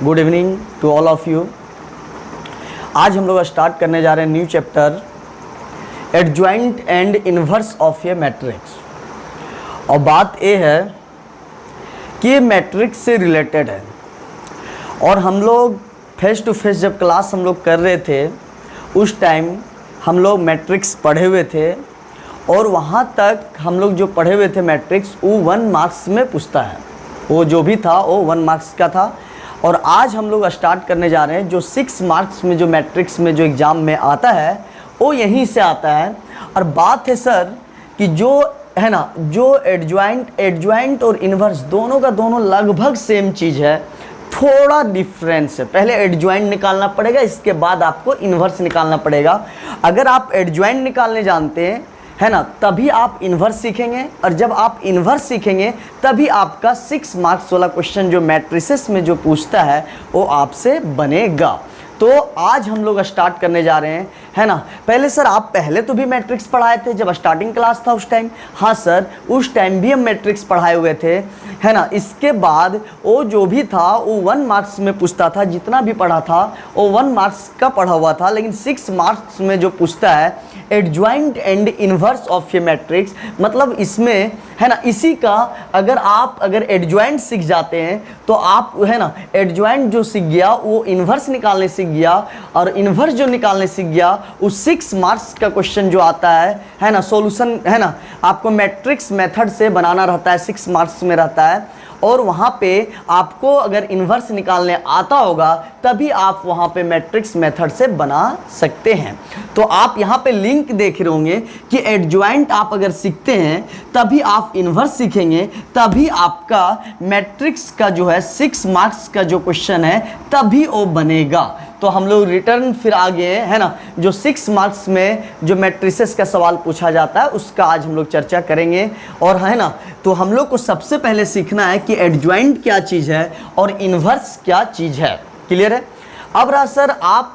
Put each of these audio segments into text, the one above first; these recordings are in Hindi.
Good evening to all of you. आज हम लोग स्टार्ट करने जा रहे हैं new chapter adjoint and inverse of A matrix. और बात ये है कि ये मैट्रिक्स से रिलेटेड है और हम लोग फेस टू फेस जब क्लास हम लोग कर रहे थे उस टाइम हम लोग मैट्रिक्स पढ़े हुए थे और वहाँ तक हम लोग जो पढ़े हुए थे मैट्रिक्स वो 1 मार्क्स में पूछता है, वो जो भी था वो 1 मार्क्स का था। और आज हम लोग स्टार्ट करने जा रहे हैं जो 6 मार्क्स में जो मैट्रिक्स में जो एग्ज़ाम में आता है वो यहीं से आता है। और बात है सर कि जो है ना, जो एडजॉइंट और इन्वर्स दोनों का दोनों लगभग सेम चीज़ है, थोड़ा डिफरेंस है। पहले एडजॉइंट निकालना पड़ेगा, इसके बाद आपको इन्वर्स निकालना पड़ेगा। अगर आप एडजॉइंट निकालने जानते हैं है ना, तभी आप इन्वर्स सीखेंगे और जब आप इन्वर्स सीखेंगे तभी आपका 6 मार्क्स वाला क्वेश्चन जो मैट्रिसेस में जो पूछता है वो आपसे बनेगा। तो आज हम लोग स्टार्ट करने जा रहे हैं, है ना। पहले सर आप पहले तो भी मैट्रिक्स पढ़ाए थे जब स्टार्टिंग क्लास था उस टाइम। हाँ सर, उस टाइम भी हम मैट्रिक्स पढ़ाए हुए थे, है ना। इसके बाद वो जो भी था वो 1 मार्क्स में पूछता था, जितना भी पढ़ा था वो 1 मार्क्स का पढ़ा हुआ था। लेकिन 6 मार्क्स में जो पूछता है adjoint and inverse of A matrix, मतलब इसमें है ना, इसी का अगर एडजॉइंट सीख जाते हैं तो आप है ना, एडजॉइंट जो सीख गया वो इन्वर्स निकालने सीख गया और इन्वर्स जो निकालने सीख गया उस 6 मार्क्स का क्वेश्चन जो आता है ना, सॉल्यूशन है ना, आपको मैट्रिक्स मेथड से बनाना रहता है, 6 मार्क्स में रहता है। और वहाँ पे आपको अगर इन्वर्स निकालने आता होगा तभी आप वहाँ पे मैट्रिक्स मेथड से बना सकते हैं। तो आप यहाँ पे लिंक देख रहे होंगे कि एडजॉइंट आप अगर सीखते हैं तभी आप इन्वर्स सीखेंगे, तभी आपका मैट्रिक्स का जो है 6 मार्क्स का जो क्वेश्चन है तभी वो बनेगा। तो हम लोग रिटर्न फिर आगे है ना, जो 6 मार्क्स में जो मैट्रिसेस का सवाल पूछा जाता है उसका आज हम लोग चर्चा करेंगे। और है ना, तो हम लोग को सबसे पहले सीखना है कि एडजॉइंट क्या चीज़ है और इन्वर्स क्या चीज़ है। क्लियर है? अब रहा सर आप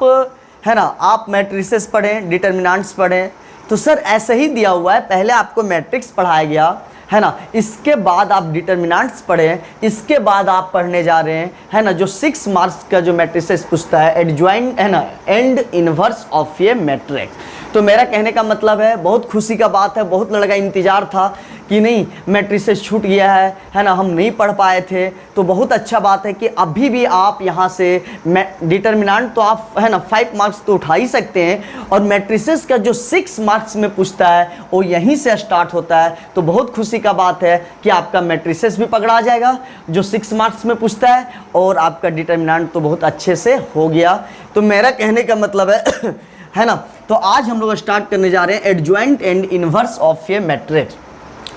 है ना, आप मैट्रिसेस पढ़ें, डिटर्मिनेंट्स पढ़ें, तो सर ऐसे ही दिया हुआ है, पहले आपको मैट्रिक्स पढ़ाया गया है ना, इसके बाद आप डिटर्मिनेंट्स पढ़ें, इसके बाद आप पढ़ने जा रहे हैं है ना जो 6 मार्क्स का जो मैट्रिसेस पूछता है एडजॉइंट है ना and inverse of A matrix. तो मेरा कहने का मतलब है बहुत खुशी का बात है, बहुत लड़का इंतज़ार था कि नहीं मैट्रिसेस छूट गया है ना, हम नहीं पढ़ पाए थे। तो बहुत अच्छा बात है कि अभी भी आप यहाँ से डिटर्मिनेंट तो आप है ना 5 मार्क्स तो उठा ही सकते हैं और मैट्रिसेस का जो 6 मार्क्स में पूछता है वो यहीं से स्टार्ट होता है। तो बहुत खुशी का बात है कि आपका मैट्रिसेस भी पकड़ा जाएगा जो 6 मार्क्स में पूछता है और आपका डिटर्मिनेंट तो बहुत अच्छे से हो गया। तो मेरा कहने का मतलब है ना, तो आज हम लोग स्टार्ट करने जा रहे हैं adjoint and inverse of A matrix.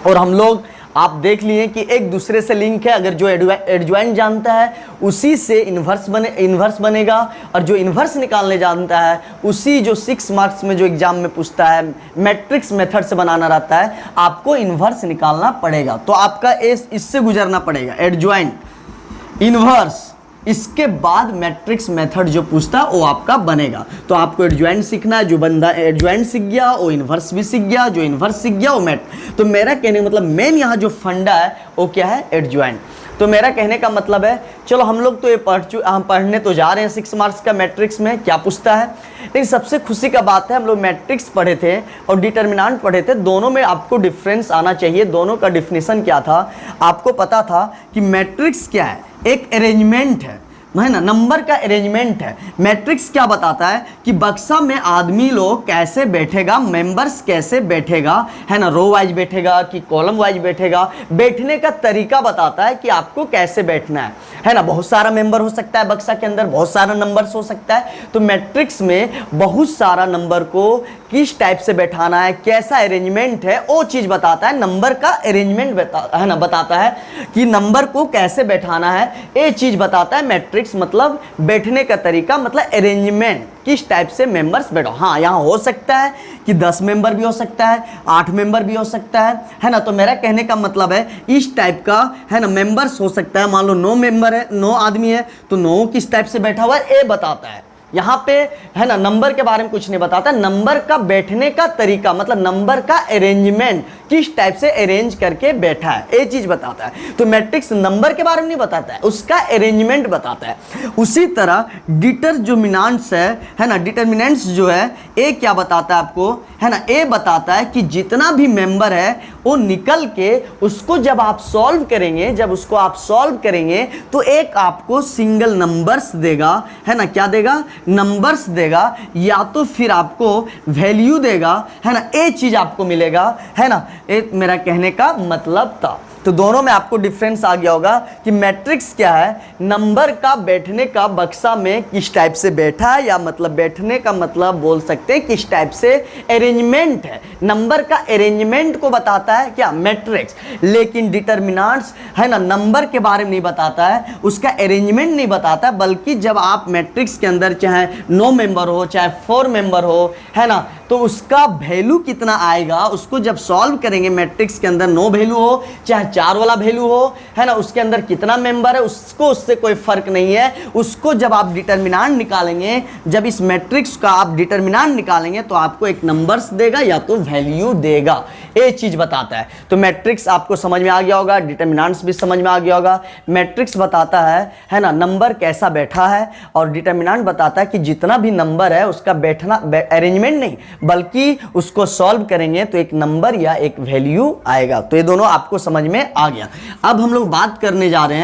और हम लोग आप देख लिए कि एक दूसरे से लिंक है, अगर जो एडजॉइंट जानता है उसी से इन्वर्स बनेगा और जो इन्वर्स निकालने जानता है उसी जो 6 मार्क्स में जो एग्जाम में पूछता है मैट्रिक्स मेथड से बनाना रहता है, आपको इन्वर्स निकालना पड़ेगा। तो आपका इससे गुजरना पड़ेगा, एडजॉइंट इन्वर्स, इसके बाद मैट्रिक्स मेथड जो पूछता है वो आपका बनेगा। तो आपको एडजॉइंट सीखना है, जो बंदा एडजॉइंट सीख गया वो इन्वर्स भी सीख गया, जो इन्वर्स सीख गया वो तो मेरा कहने का मतलब मेन यहाँ जो फंडा है वो क्या है, एडजॉइंट। तो मेरा कहने का मतलब है चलो हम लोग तो ये हम पढ़ने तो जा रहे हैं 6 मार्क्स का मैट्रिक्स में क्या पूछता है। लेकिन सबसे खुशी का बात है हम लोग मैट्रिक्स पढ़े थे और डिटर्मिनेंट पढ़े थे, दोनों में आपको डिफरेंस आना चाहिए। दोनों का डिफिनेशन क्या था, आपको पता था कि मैट्रिक्स क्या है, एक अरेंजमेंट है ना, नंबर का अरेंजमेंट है। मैट्रिक्स क्या बताता है कि बक्सा में आदमी लोग कैसे बैठेगा, मेंबर्स कैसे बैठेगा, है ना, रो वाइज बैठेगा कि कॉलम वाइज बैठेगा, बैठने का तरीका बताता है कि आपको कैसे बैठना है ना। बहुत सारा मेंबर हो सकता है बक्सा के अंदर, बहुत सारा नंबर्स हो सकता है। तो मैट्रिक्स में बहुत सारा नंबर को किस टाइप से बैठाना है, कैसा अरेंजमेंट है, वो चीज़ बताता है। नंबर का अरेंजमेंट बताता है कि नंबर को कैसे बैठाना है, ये चीज़ बताता है मैट्रिक्स। मतलब बैठने का तरीका, मतलब अरेंजमेंट, किस टाइप से मेंबर्स बैठो। हाँ, यहाँ हो सकता है कि 10 मेंबर भी हो सकता है, 8 मेंबर भी हो सकता है ना। तो मेरा कहने का मतलब है इस टाइप का है ना मेंबर्स हो सकता है। मान लो 9 मेंबर है, 9 आदमी है, तो 9 किस टाइप से बैठा हुआ है ये बताता है। यहाँ पे है ना नंबर के बारे में कुछ नहीं बताता, नंबर का बैठने का तरीका मतलब नंबर का अरेंजमेंट किस टाइप से अरेंज करके बैठा है, ये चीज बताता है। तो मैट्रिक्स नंबर के बारे में नहीं बताता है, उसका अरेंजमेंट बताता है। उसी तरह डिटरमिनेंट्स है ना, डिटरमिनेंट्स जो है ये क्या बताता है आपको, है ना, ये बताता है कि जितना भी मेंबर है वो निकल के उसको जब आप सॉल्व करेंगे, जब उसको आप सॉल्व करेंगे तो एक आपको सिंगल नंबर्स देगा, है ना, क्या देगा, नंबर्स देगा, या तो फिर आपको वैल्यू देगा, है ना, ये चीज आपको मिलेगा, है ना। ये मेरा कहने का मतलब था। तो दोनों में आपको डिफरेंस आ गया होगा कि मैट्रिक्स क्या है, नंबर का बैठने का बक्सा में किस टाइप से बैठा है, या मतलब बैठने का मतलब बोल सकते हैं किस टाइप से अरेंजमेंट है, नंबर का अरेंजमेंट को बताता है क्या, मैट्रिक्स। लेकिन डिटरमिनेंट्स है ना, नंबर के बारे में नहीं बताता है, उसका अरेंजमेंट नहीं बताता, बल्कि जब आप मैट्रिक्स के अंदर चाहे 9 मेंबर हो चाहे 4 मेंबर हो, है ना, तो उसका वैल्यू कितना आएगा, उसको जब सॉल्व करेंगे मैट्रिक्स के अंदर 9 वैल्यू हो चाहे 4 वाला वैल्यू हो, है ना, उसके अंदर कितना मेंबर है उसको, उससे कोई फर्क नहीं है। उसको जब आप डिटरमिनेंट निकालेंगे, जब इस मैट्रिक्स का आप डिटरमिनेंट निकालेंगे तो आपको एक नंबर्स देगा या तो वैल्यू देगा, ये चीज बताता है। तो मैट्रिक्स आपको समझ में आ गया होगा, डिटरमिनेंट्स भी समझ में आ गया होगा। मैट्रिक्स बताता है ना, नंबर कैसा बैठा है, और डिटरमिनेंट बताता है कि जितना भी नंबर है उसका बैठना, अरेंजमेंट नहीं बल्कि उसको सॉल्व करेंगे तो एक नंबर या एक वैल्यू आएगा। तो ये दोनों आपको समझ में आ गया। अब हम लोग बात करने जा रहे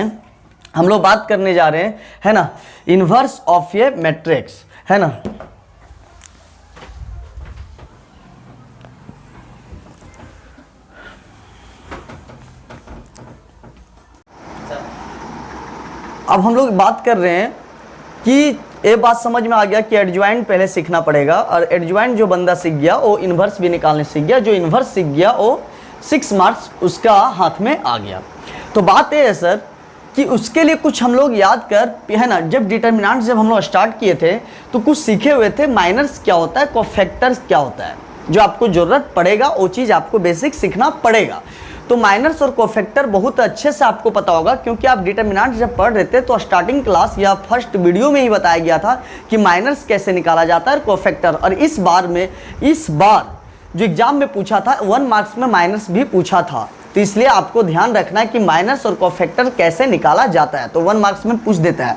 हैं, है ना, इनवर्स ऑफ ए मैट्रिक्स, है ना। अब हम लोग बात कर रहे हैं कि ये बात समझ में आ गया कि एडजॉइंट पहले सीखना पड़ेगा, और एडजॉइंट जो बंदा सीख गया वो इन्वर्स भी निकालने सीख गया, जो इन्वर्स सीख गया वो 6 मार्क्स उसका हाथ में आ गया। तो बात ये है सर कि उसके लिए कुछ हम लोग याद कर, है ना, जब डिटरमिनेंट जब हम लोग स्टार्ट किए थे तो कुछ सीखे हुए थे, माइनर्स क्या होता है, कोफैक्टर्स क्या होता है, जो आपको जरूरत पड़ेगा वो चीज़ आपको बेसिक सीखना पड़ेगा। तो माइनर्स और कोफैक्टर बहुत अच्छे से आपको पता होगा, क्योंकि आप डिटरमिनेंट जब पढ़ रहे थे तो स्टार्टिंग क्लास या फर्स्ट वीडियो में ही बताया गया था कि माइनर्स कैसे निकाला जाता है, कोफैक्टर। और इस बार जो एग्जाम में पूछा था 1 मार्क्स में माइनर्स भी पूछा था, तो इसलिए आपको ध्यान रखना है कि माइनर्स और कोफैक्टर कैसे निकाला जाता है, तो 1 मार्क्स में पूछ देता है।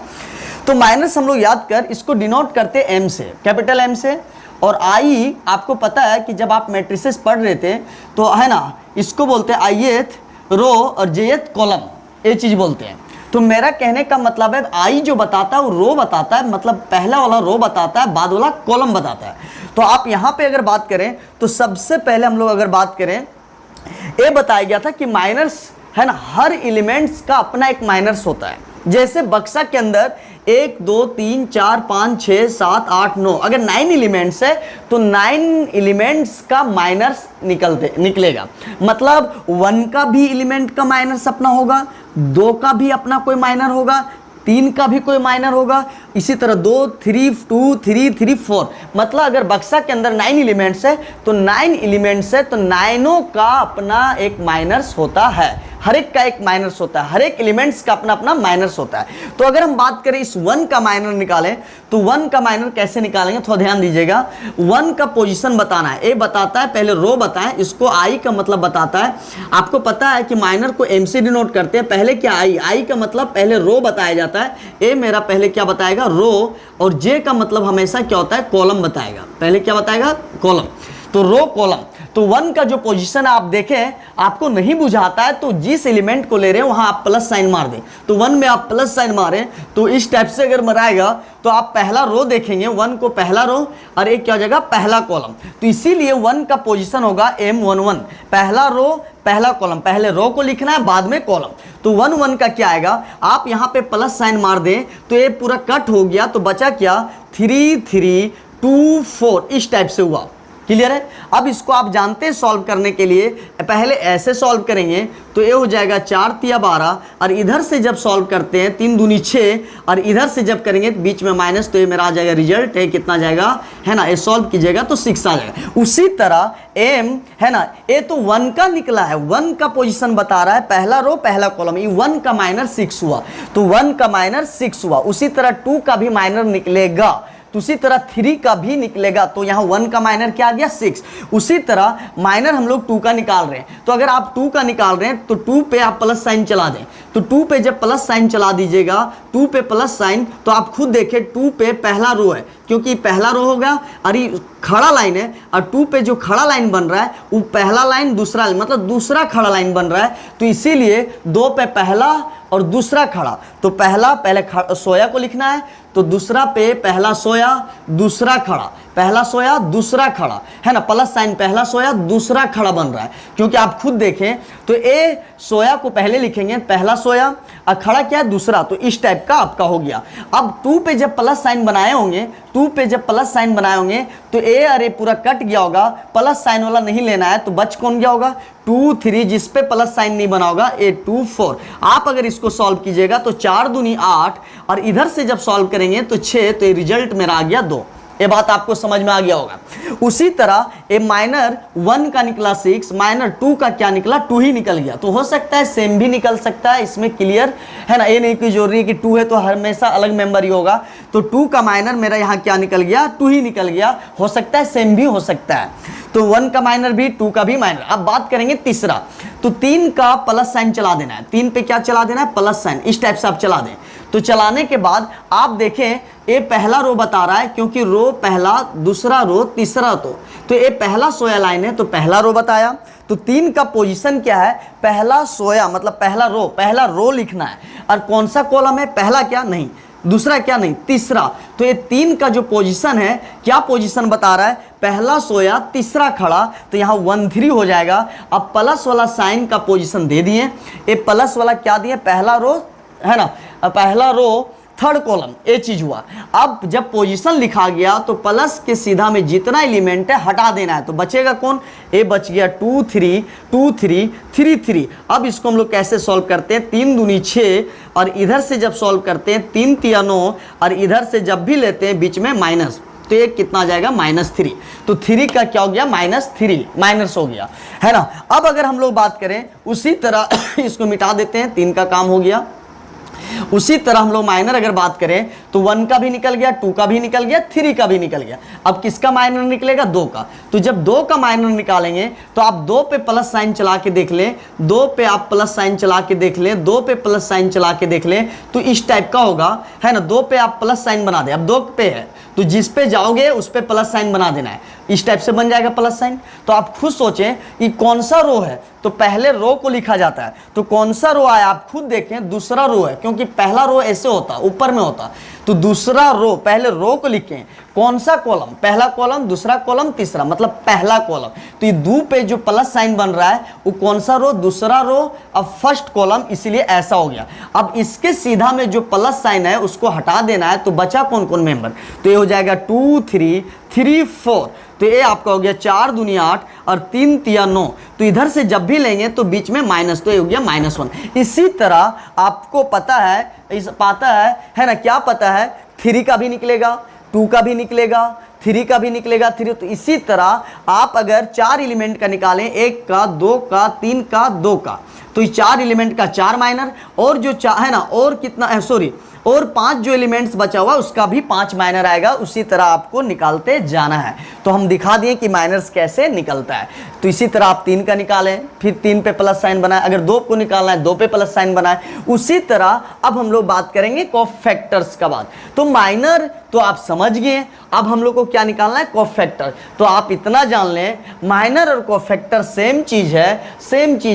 तो माइनस हम लोग याद कर, इसको डिनोट करते एम से, कैपिटल एम से, और आई आपको पता है कि जब आप मैट्रिसेस पढ़ रहे थे तो, है ना, इसको बोलते हैं आईएथ रो और जेएथ कॉलम, ये चीज बोलते हैं। तो मेरा कहने का मतलब है आई जो बताता है वो रो बताता है, मतलब पहला वाला रो बताता है, बाद वाला कॉलम बताता है। तो आप यहाँ पे अगर बात करें तो सबसे पहले हम लोग अगर बात करें, ये बताया गया था कि माइनर्स, है ना, हर एलिमेंट्स का अपना एक माइनर्स होता है। जैसे बक्सा के अंदर 1 2 3 4 5 6 7 8 9, अगर 9 एलिमेंट्स है तो 9 एलिमेंट्स का माइनर्स निकलेगा। मतलब 1 का भी एलिमेंट का माइनर्स अपना होगा, 2 का भी अपना कोई माइनर होगा, 3 का भी कोई माइनर होगा, इसी तरह 2 3 2 3 3 4। मतलब अगर बक्सा के अंदर 9 एलिमेंट्स है तो 9 एलिमेंट्स है तो 9 का अपना एक माइनर्स होता है, हर एक का एक माइनर्स होता है, हर एक एलिमेंट्स का अपना अपना माइनर्स होता है। तो अगर हम बात करें इस 1 का माइनर निकालें तो 1 का माइनर कैसे निकालेंगे, थोड़ा ध्यान दीजिएगा। 1 का पोजीशन बताना है, ए बताता है, पहले रो बताएं, इसको आई का मतलब बताता है। आपको पता है कि माइनर को एम से डिनोट करते हैं, पहले क्या आई का मतलब पहले रो बताया जाता है, ए मेरा पहले क्या बताएगा, रो, और जे का मतलब हमेशा क्या होता है, कॉलम बताएगा, पहले क्या बताएगा, कॉलम। तो रो कॉलम। तो 1 का जो पोजीशन आप देखें, आपको नहीं बुझाता है तो जिस एलिमेंट को ले रहे हैं वहां आप प्लस साइन मार दें। तो 1 में आप प्लस साइन मारें तो इस टाइप से अगर मराएगा तो आप पहला रो देखेंगे, 1 को पहला रो और एक क्या हो जाएगा, पहला कॉलम। तो इसीलिए 1 का पोजीशन होगा M11, पहला रो पहला कॉलम, पहले रो को लिखना है बाद में कॉलम। तो 1 1 का क्या आएगा, आप यहाँ पे प्लस साइन मार दें तो ये पूरा कट हो गया, तो बचा क्या, 3 3 2 4, इस टाइप से हुआ। क्लियर है। अब इसको आप जानते हैं सॉल्व करने के लिए, पहले ऐसे सॉल्व करेंगे तो ये हो जाएगा 4 3 12, और इधर से जब सॉल्व करते हैं 3 दूनी 6, और इधर से जब करेंगे बीच में माइनस, तो ये मेरा आ जाएगा रिजल्ट है कितना जाएगा, है ना, ये सॉल्व कीजिएगा तो 6 आ जाएगा। उसी तरह एम, है ना, ये तो 1 का निकला है, 1 का पोजीशन बता रहा है, पहला रो पहला कॉलम, ये 1 का माइनर 6 हुआ, तो 1 का माइनर 6 हुआ। उसी तरह 2 का भी माइनर निकलेगा, तो उसी तरह 3 का भी निकलेगा, तो यहाँ 1 का माइनर क्या आ गया 6। उसी तरह माइनर हम लोग 2 का निकाल रहे हैं, तो अगर आप 2 का निकाल रहे हैं तो 2 पे आप प्लस साइन चला दें, तो 2 पे जब प्लस साइन चला दीजिएगा, 2 पे प्लस साइन, तो आप खुद देखें 2 पे पहला रो है, क्योंकि पहला रो होगा और ये खड़ा लाइन है, और 2 पे जो खड़ा लाइन बन रहा है वो पहला लाइन दूसरा लाइन, मतलब दूसरा खड़ा लाइन बन रहा है, तो इसीलिए 2 पे पहला और दूसरा खड़ा, तो पहले सोया को लिखना है, तो दूसरा पे पहला सोया दूसरा खड़ा, पहला सोया दूसरा खड़ा, है ना, प्लस साइन पहला सोया दूसरा खड़ा बन रहा है, क्योंकि आप खुद देखें तो ए सोया को पहले लिखेंगे पहला सोया और खड़ा क्या है दूसरा, तो इस टाइप का आपका हो गया। अब 2 पे जब प्लस साइन बनाए होंगे, 2 पे जब प्लस साइन बनाए होंगे तो ए अरे पूरा कट गया होगा, प्लस साइन वाला नहीं लेना है, तो बच कौन गया होगा 2 3, जिस पे प्लस साइन नहीं बना होगा ए 2 4। आप अगर इसको सॉल्व कीजिएगा तो 4 दूनी 8, और इधर से जब सॉल्व करेंगे तो 6, तो ये रिजल्ट मेरा आ गया 2। ये बात आपको समझ में आ गया होगा। उसी तरह ए माइनर 1 का निकला 6, माइनर 2 का क्या निकला 2 ही निकल गया, तो हो सकता है सेम भी निकल सकता है, इसमें क्लियर है ना, ये नहीं कोई जरूरी है कि 2 है तो हमेशा अलग मेंबर ही होगा, तो 2 का माइनर मेरा यहाँ क्या निकल गया 2 ही निकल गया, हो सकता है सेम भी हो सकता है, तो 1 का माइनर भी 2 का भी माइनर। अब बात करेंगे तीसरा, तो 3 का प्लस साइन चला देना है, 3 पे क्या चला देना है प्लस साइन, इस टाइप से आप चला दें, तो चलाने के बाद आप देखें ये पहला रो बता रहा है, क्योंकि रो पहला दूसरा रो तीसरा, तो ये पहला सोया लाइन है तो पहला रो बताया, तो 3 का पोजीशन क्या है पहला सोया, मतलब पहला रो लिखना है, और कौन सा कॉलम है पहला क्या नहीं, दूसरा क्या नहीं तीसरा, तो ये 3 का जो पोजीशन है क्या पोजीशन बता रहा है पहला सोया तीसरा खड़ा, तो यहाँ 1 3 हो जाएगा। अब प्लस वाला साइन का पोजीशन दे दिए, ये प्लस वाला क्या दिए पहला रो है ना, पहला रो थर्ड कॉलम, ये चीज हुआ। अब जब पोजीशन लिखा गया तो प्लस के सीधा में जितना एलिमेंट है हटा देना है, तो बचेगा कौन, ए बच गया 2 3 2 3 3 3। अब इसको हम लोग कैसे सॉल्व करते हैं, 3 दूनी 6, और इधर से जब सॉल्व करते हैं 3 3 9, और इधर से जब भी लेते हैं बीच में माइनस, तो ये कितना आ जाएगा -3, तो 3 का क्या हो गया -3 माइनस हो गया, है ना। अब अगर हम लोग बात करें उसी तरह इसको मिटा देते हैं, 3 का काम हो गया। उसी तरह हम लोग माइनर अगर बात करें तो 1 का भी निकल गया, 2 का भी निकल गया, 3 का भी निकल गया। अब किसका माइनर निकलेगा 2 का, तो जब 2 का माइनर निकालेंगे तो आप 2 पे प्लस साइन चला के देख लें, 2 पे आप प्लस साइन चला के देख लें, 2 पे प्लस साइन चला के देख लें, तो इस टाइप का होगा, है ना। 2 पे आप प्लस साइन बना दें, अब 2 पे है तो जिस पे जाओगे उस पे प्लस साइन बना देना है, इस टाइप से बन जाएगा प्लस साइन। तो आप खुद सोचें कि कौन सा रो है, तो पहले रो को लिखा जाता है, तो कौन सा रो आया आप खुद देखें, दूसरा रो है, क्योंकि पहला रो ऐसे होता ऊपर में होता, तो दूसरा रो, पहले रो को लिखें, कौन सा कॉलम, पहला कॉलम दूसरा कॉलम तीसरा, मतलब पहला कॉलम, तो ये 2 पे जो प्लस साइन बन रहा है वो कौन सा रो, दूसरा रो, अब फर्स्ट कॉलम, इसीलिए ऐसा हो गया। अब इसके सीधा में जो प्लस साइन है उसको हटा देना है, तो बचा कौन कौन मेंबर, तो ये हो जाएगा 2 3 3 4, तो ये आपका हो गया 4 दूनी 8 और 3 3 9, तो इधर से जब भी लेंगे तो बीच में माइनस, तो ये हो गया -1। इसी तरह आपको पता है ना, क्या पता है 3 का भी निकलेगा, 2 का भी निकलेगा, 3 का भी निकलेगा 3, तो इसी तरह आप अगर 4 एलिमेंट का निकालें, 1 का 2 का 3 का 2 का, तो ये 4 एलिमेंट का 4 माइनर, और जो है ना, और कितना और 5 जो एलिमेंट्स बचा हुआ उसका भी 5 माइनर आएगा, उसी तरह आपको निकालते जाना है। तो हम दिखा दिए कि माइनर्स कैसे निकलता है। तो इसी तरह आप 3 का निकालें, फिर 3 पे प्लस साइन बनाए, अगर 2 को निकालना है 2 पे प्लस साइन बनाए। उसी तरह अब हम लोग बात करेंगे कोफैक्टर्स का बात। तो माइनर तो आप समझ गए, अब हम लोग को क्या निकालना है, कोफैक्टर। तो आप इतना जान लें, माइनर और कोफैक्टर सेम चीज़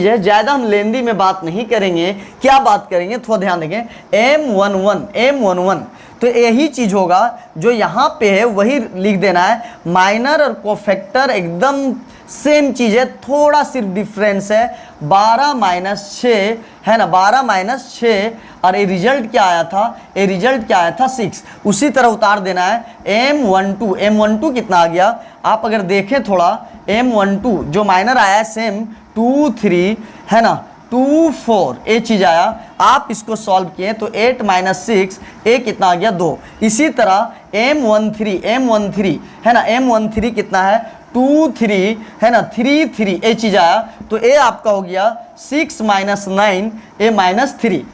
है, ज़्यादा हम लेंदी में बात नहीं करेंगे। क्या बात करेंगे, थोड़ा ध्यान देंगे, M11 तो यही चीज़ होगा जो यहाँ पे है, वही लिख देना है। माइनर और कोफैक्टर एकदम सेम चीज़ है, थोड़ा सिर्फ डिफरेंस है, 12 - 6 है ना, 12 - 6, और ये रिजल्ट क्या आया था 6। उसी तरह उतार देना है M12 कितना आ गया, आप अगर देखें थोड़ा, M12 जो माइनर आया है सेम 2 3 है ना, 2 4 ये चीज़ आया। आप इसको सॉल्व किए तो 8 - 6 ये कितना आ गया 2। इसी तरह M13 है ना, M13 कितना है 2 3 है ना, 3 3 ये चीज़ आया, तो ये आपका हो गया 6 - 9 ये -3।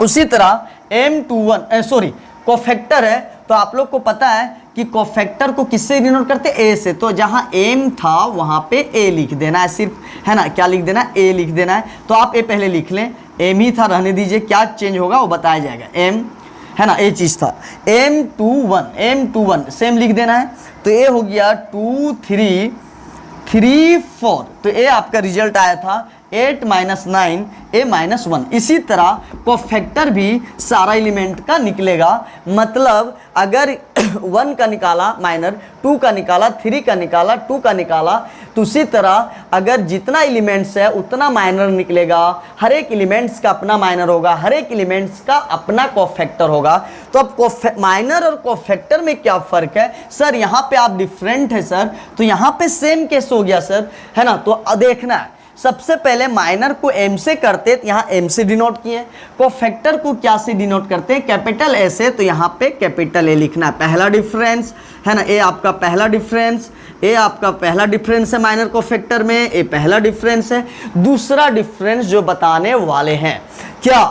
उसी तरह M21 कोफैक्टर है, तो आप लोग को पता है कि कोफैक्टर को किससे डिनोट करते हैं, ए से। तो जहां एम था वहां पे ए लिख देना है सिर्फ, है ना, क्या लिख देना है, ए लिख देना है। तो आप ए पहले लिख लें, एम ही था, रहने दीजिए, क्या चेंज होगा वो बताया जाएगा। एम, है ना, ए चीज था, M21 सेम लिख देना है। तो ए हो गया 2 3 3 4, तो ए आपका रिजल्ट आया था 8 - 9 a - 1। इसी तरह कोफैक्टर भी सारा एलिमेंट का निकलेगा, मतलब अगर 1 का निकाला माइनर, 2 का निकाला, 3 का निकाला, 2 का निकाला, तो उसी तरह अगर जितना एलिमेंट्स है उतना माइनर निकलेगा। हर एक एलिमेंट्स का अपना माइनर होगा, हर एक एलिमेंट्स का अपना कोफैक्टर होगा। तो अब माइनर और कोफैक्टर में क्या फ़र्क है सर, यहाँ पे आप डिफरेंट है सर, तो यहाँ पे सेम केस हो गया सर, है ना। तो देखना है, सबसे पहले माइनर को एम से करते तो यहाँ एम से डिनोट किए, कोफैक्टर को क्या से डिनोट करते हैं, कैपिटल ए से, तो यहाँ पे कैपिटल ए लिखना है। पहला डिफरेंस, है ना, ए आपका पहला डिफरेंस, ए आपका पहला डिफरेंस है माइनर कोफैक्टर में, ए पहला डिफरेंस है। दूसरा डिफरेंस जो बताने वाले हैं, क्या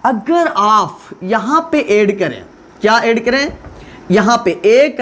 अगर आप यहाँ पे ऐड करें, क्या ऐड करें, यहाँ पे एक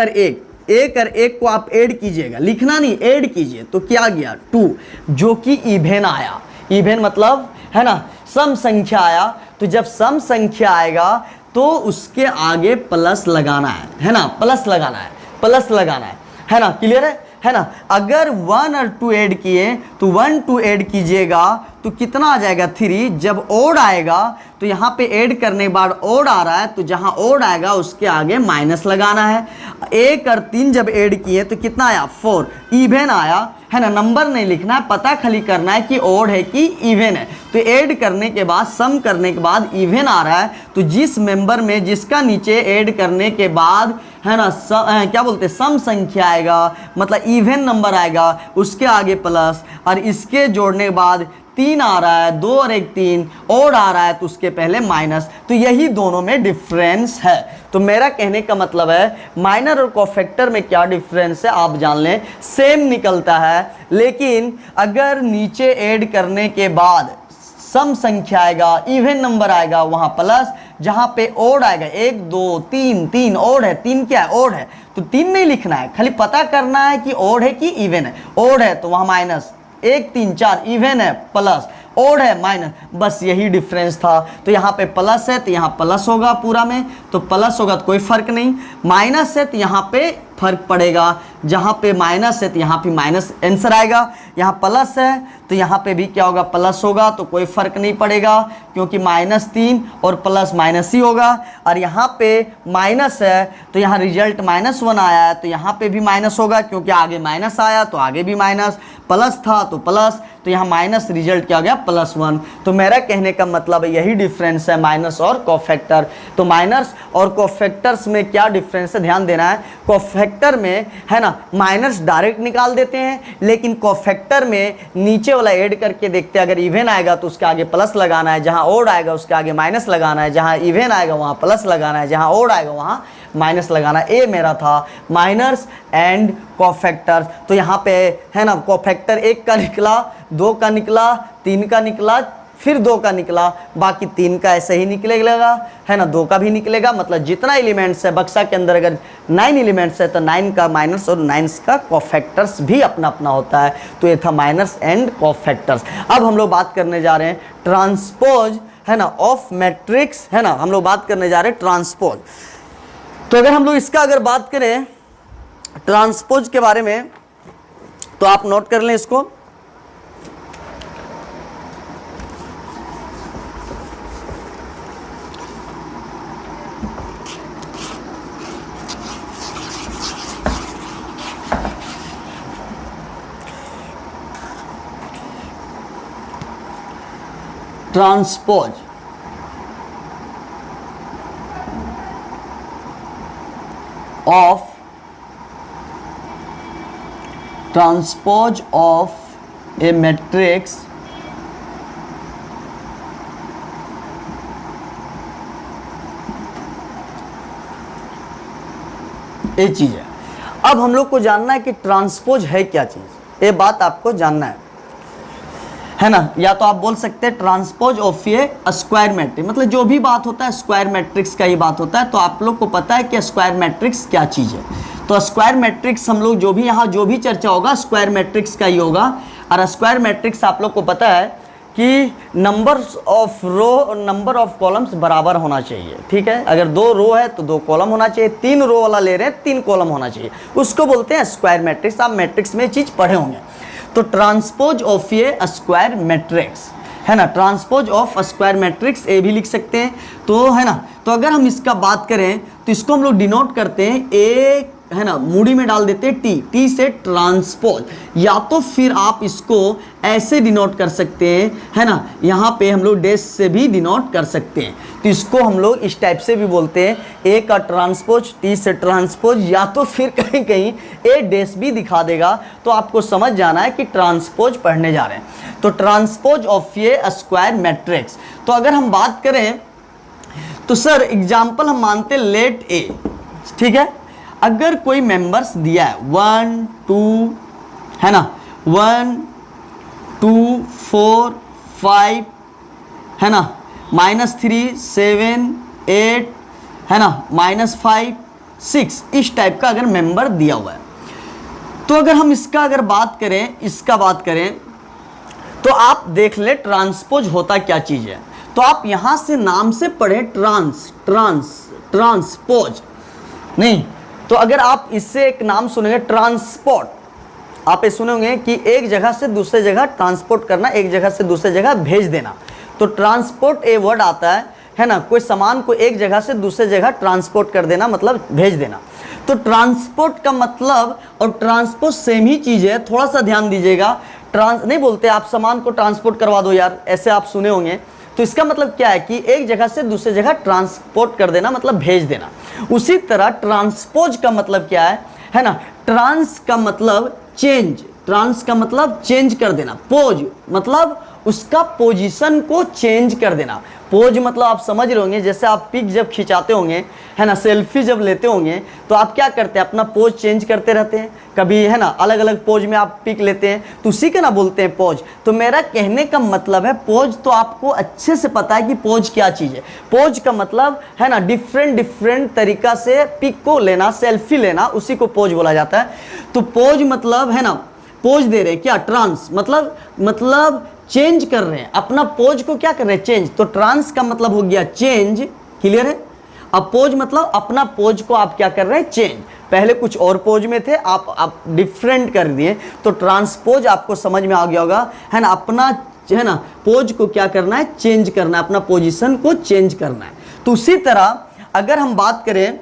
और एक को आप ऐड कीजिएगा, लिखना नहीं, ऐड कीजिए, तो क्या गया 2, जो कि इवेन आया। इवेन मतलब, है ना, सम संख्या आया। तो जब सम संख्या आएगा तो उसके आगे प्लस लगाना है ना, प्लस लगाना है, प्लस लगाना है ना, क्लियर है ना। अगर 1 और 2 ऐड किए तो 1 2 ऐड कीजिएगा तो कितना आ जाएगा 3। जब ओड आएगा तो यहाँ पे ऐड करने के बाद ओड आ रहा है, तो जहाँ ओड आएगा उसके आगे माइनस लगाना है। 1 और 3 जब ऐड किए तो कितना आया 4, इवेन आया, है ना। नंबर नहीं लिखना है, पता खाली करना है कि ओड है कि इवेन है। तो ऐड करने के बाद, सम करने के बाद इवेन आ रहा है, तो जिस मेंबर में जिसका नीचे ऐड करने के बाद, है ना, क्या बोलते हैं, सम संख्या आएगा, मतलब इवेन नंबर आएगा, उसके आगे प्लस, और इसके जोड़ने के बाद 3 आ रहा है, 2 और 1 3, और आ रहा है तो उसके पहले माइनस। तो यही दोनों में डिफरेंस है। तो मेरा कहने का मतलब है माइनर और कोफैक्टर में क्या डिफरेंस है आप जान लें, सेम निकलता है, लेकिन अगर नीचे ऐड करने के बाद सम संख्या आएगा, इवन नंबर आएगा, वहां प्लस, जहां पे ओड आएगा 1 2 3 3 ओड है, 3 क्या है, ओड है, तो 3 नहीं लिखना है, खाली पता करना है कि ओड है कि इवन है। ओड है तो वहां माइनस, 1 3 4, इवन है प्लस, ओड है माइनस, बस यही डिफरेंस था। तो यहाँ पे प्लस है तो यहाँ प्लस होगा पूरा में, तो प्लस होगा तो कोई फर्क नहीं, माइनस है तो यहाँ पे फर्क पड़ेगा, जहाँ पे माइनस है तो यहाँ पे माइनस आंसर आएगा, यहाँ प्लस है तो यहाँ पे भी क्या होगा, प्लस होगा, तो कोई फर्क नहीं पड़ेगा क्योंकि -3 और प्लस माइनस ही होगा। और यहाँ पे माइनस है तो यहाँ रिजल्ट -1 आया है, तो यहाँ पे भी माइनस होगा क्योंकि आगे माइनस आया तो आगे भी माइनस, प्लस था तो प्लस, तो यहाँ माइनस, रिजल्ट क्या हो गया +1। तो मेरा कहने का मतलब यही डिफरेंस है माइनस और कोफैक्टर। तो माइनस और कोफैक्टर्स में क्या डिफरेंस है ध्यान देना है। कोफैक्टर में, है ना, माइनस डायरेक्ट निकाल देते हैं, लेकिन कोफैक्टर में नीचे वाला ऐड करके देखते हैं, अगर इवन आएगा तो उसके आगे प्लस लगाना है, जहाँ ओड आएगा उसके आगे माइनस लगाना है, जहाँ इवन आएगा वहाँ प्लस लगाना है, जहाँ ओड आएगा वहाँ माइनस लगाना। ए मेरा था माइनर्स एंड कोफैक्टर्स। तो यहाँ पे, है ना, कोफैक्टर 1 का निकला, 2 का निकला, 3 का निकला, फिर 2 का निकला, बाकी 3 का ऐसे ही निकलेगा, है ना, 2 का भी निकलेगा। मतलब जितना एलिमेंट्स है बक्सा के अंदर, अगर 9 एलिमेंट्स है तो 9 का माइनस और 9 का कोफैक्टर्स भी अपना अपना होता है। तो ये था माइनस एंड कोफैक्टर्स। अब हम लोग बात करने जा रहे हैं ट्रांसपोज, है ना, ऑफ मैट्रिक्स, है ना, हम लोग बात करने जा रहे हैं ट्रांसपोज। तो अगर हम लोग इसका अगर बात करें ट्रांसपोज के बारे में, तो आप नोट कर लें इसको। ट्रांसपोज ऑफ ए मैट्रिक्स ये चीज है। अब हम लोग को जानना है कि ट्रांसपोज है क्या चीज, ये बात आपको जानना है ना। या तो आप बोल सकते हैं transpose of A square matrix, मतलब जो भी बात होता है स्क्वायर मैट्रिक्स का ही बात होता है। तो आप लोग को पता है कि स्क्वायर मैट्रिक्स क्या चीज़ है। तो स्क्वायर मैट्रिक्स हम लोग जो भी यहाँ जो भी चर्चा होगा स्क्वायर मैट्रिक्स का ही होगा। और स्क्वायर मैट्रिक्स आप लोग को पता है कि number of row number of columns बराबर होना चाहिए, ठीक है। अगर 2 रो है तो 2 कॉलम होना चाहिए, 3 रो वाला ले रहे हैं 3 कॉलम होना चाहिए, उसको बोलते हैं स्क्वायर मैट्रिक्स। आप मैट्रिक्स में चीज़ पढ़े होंगे। तो ट्रांसपोज ऑफ ये स्क्वायर मैट्रिक्स है ना, ट्रांसपोज ऑफ स्क्वायर मैट्रिक्स ए भी लिख सकते हैं, तो है ना। तो अगर हम इसका बात करें तो इसको हम लोग डिनोट करते हैं ए, है ना, मूडी में डाल देते हैं टी, टी से ट्रांसपोज, या तो फिर आप इसको ऐसे डिनोट कर सकते हैं, है ना, यहाँ पे हम लोग डैश से भी डिनोट कर सकते हैं। तो इसको हम लोग इस टाइप से भी बोलते हैं, ए का ट्रांसपोज टी से ट्रांसपोज, या तो फिर कहीं कहीं ए डैश भी दिखा देगा, तो आपको समझ जाना है कि ट्रांसपोज पढ़ने जा रहे हैं। तो ट्रांसपोज ऑफ ये स्क्वायर मैट्रिक्स। तो अगर हम बात करें तो सर एग्जाम्पल हम मानते लेट ए, ठीक है। अगर कोई मेंबर्स दिया है 1 2, है ना, 1 2 4 5, है ना, -3 7 8, है ना, -5 6, इस टाइप का अगर मेंबर दिया हुआ है, तो अगर हम इसका अगर बात करें तो आप देख ले ट्रांसपोज होता क्या चीज़ है। तो आप यहाँ से नाम से पढ़े ट्रांसपोज नहीं, तो अगर आप इससे एक नाम सुनेंगे ट्रांसपोर्ट, आप ये सुनेंगे कि एक जगह से दूसरे जगह ट्रांसपोर्ट करना, एक जगह से दूसरे जगह भेज देना। तो ट्रांसपोर्ट ए वर्ड आता है ना, कोई सामान को एक जगह से दूसरे जगह ट्रांसपोर्ट कर देना, मतलब भेज देना। तो ट्रांसपोर्ट का मतलब और ट्रांसपोर्ट सेम ही चीज़ है, थोड़ा सा ध्यान दीजिएगा। ट्रांस नहीं बोलते आप सामान को ट्रांसपोर्ट करवा दो यार, ऐसे आप सुने होंगे। तो इसका मतलब क्या है कि एक जगह से दूसरे जगह ट्रांसपोर्ट कर देना, मतलब भेज देना। उसी तरह ट्रांसपोज का मतलब क्या है ना, ट्रांस का मतलब चेंज, ट्रांस का मतलब चेंज कर देना, पोज मतलब उसका पोजीशन को चेंज कर देना। पोज मतलब आप समझ रहे होंगे, जैसे आप पिक जब खिंचाते होंगे, है ना, सेल्फी जब लेते होंगे, तो आप क्या करते हैं, अपना पोज चेंज करते रहते हैं, कभी है ना अलग अलग पोज में आप पिक लेते हैं, तो उसी का ना बोलते हैं पोज। तो मेरा कहने का मतलब है पोज, तो आपको अच्छे से पता है कि पोज क्या चीज़ है। पोज का मतलब है ना डिफरेंट तरीका से पिक को लेना, सेल्फी लेना, उसी को पोज बोला जाता है। तो पोज मतलब है ना, पोज दे रहे हैं क्या, ट्रांस मतलब चेंज कर रहे हैं, अपना पोज को क्या कर रहे हैं, चेंज। तो ट्रांस का मतलब हो गया चेंज, क्लियर है। अब पोज मतलब अपना पोज को आप क्या कर रहे हैं, चेंज। पहले कुछ और पोज में थे, आप डिफरेंट कर दिए, तो ट्रांसपोज आपको समझ में आ गया होगा, है ना। अपना है ना पोज को क्या करना है, चेंज करना है, अपना पोजीशन को चेंज करना है। तो उसी तरह अगर हम बात करें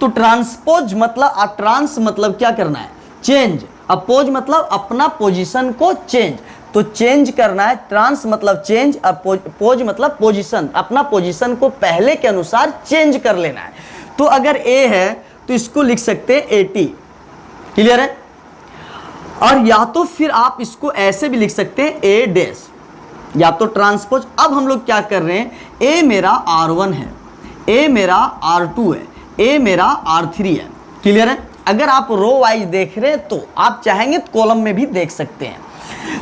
तो ट्रांसपोज मतलब ट्रांस मतलब क्या करना है, चेंज। अब पोज मतलब अपना पोजीशन को चेंज, तो चेंज करना है। ट्रांस मतलब चेंज, अब पोज मतलब पोजीशन, अपना पोजीशन को पहले के अनुसार चेंज कर लेना है। तो अगर ए है तो इसको लिख सकते हैं 80, क्लियर है। और या तो फिर आप इसको ऐसे भी लिख सकते हैं ए डैश, या तो ट्रांसपोज। अब हम लोग क्या कर रहे हैं, ए मेरा R1 है, ए मेरा R2 है, ए मेरा R3 है, क्लियर है। अगर आप रो वाइज देख रहे हैं तो आप चाहेंगे तो कॉलम में भी देख सकते हैं।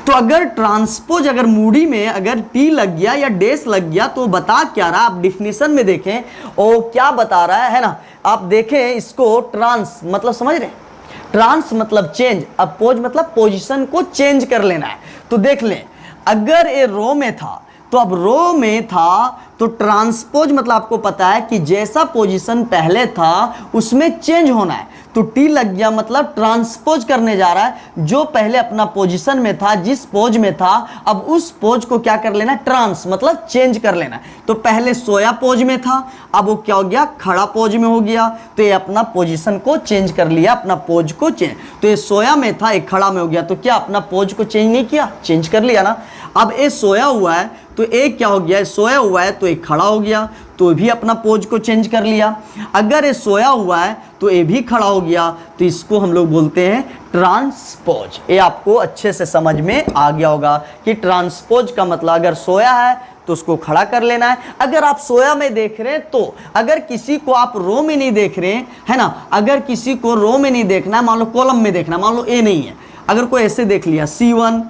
तो अगर ट्रांसपोज अगर मूडी में अगर टी लग गया या डैश लग गया तो बता क्या रहा, आप डिफिनीशन में देखें और क्या बता रहा है ना, आप देखें इसको। ट्रांस मतलब समझ रहे हैं, ट्रांस मतलब चेंज, अब पोज मतलब पोजीशन को चेंज कर लेना है। तो देख लें, अगर ये रो में था तो अब रो में था तो ट्रांसपोज मतलब आपको पता है कि जैसा पोजीशन पहले था उसमें चेंज होना है। तो टी लग गया मतलब ट्रांसपोज करने जा रहा है, जो पहले अपना पोजीशन में था, जिस पोज में था, अब उस पोज को क्या कर लेना, ट्रांस मतलब चेंज कर लेना। तो पहले सोया पोज में था, अब वो क्या हो गया, खड़ा पोज में हो गया। तो ये अपना पोजीशन को चेंज कर लिया, अपना पोज को चेंज। तो ये सोया में था, एक खड़ा में हो गया, तो क्या अपना पोज को चेंज नहीं किया, चेंज कर लिया ना। अब ये सोया हुआ है तो एक क्या हो गया, सोया हुआ है तो एक खड़ा हो गया, तो भी अपना पोज को चेंज कर लिया। अगर ये सोया हुआ है तो ये भी खड़ा हो गया, तो इसको हम लोग बोलते हैं ट्रांसपोज। ये आपको अच्छे से समझ में आ गया होगा कि ट्रांसपोज का मतलब अगर सोया है तो उसको खड़ा कर लेना है। अगर आप सोया में देख रहे हैं तो, अगर किसी को आप रो में नहीं देख रहे हैं, है ना, अगर किसी को रो में नहीं देखना है, मान लो कॉलम में देखना, मान लो ए नहीं है, अगर कोई ऐसे देख लिया C1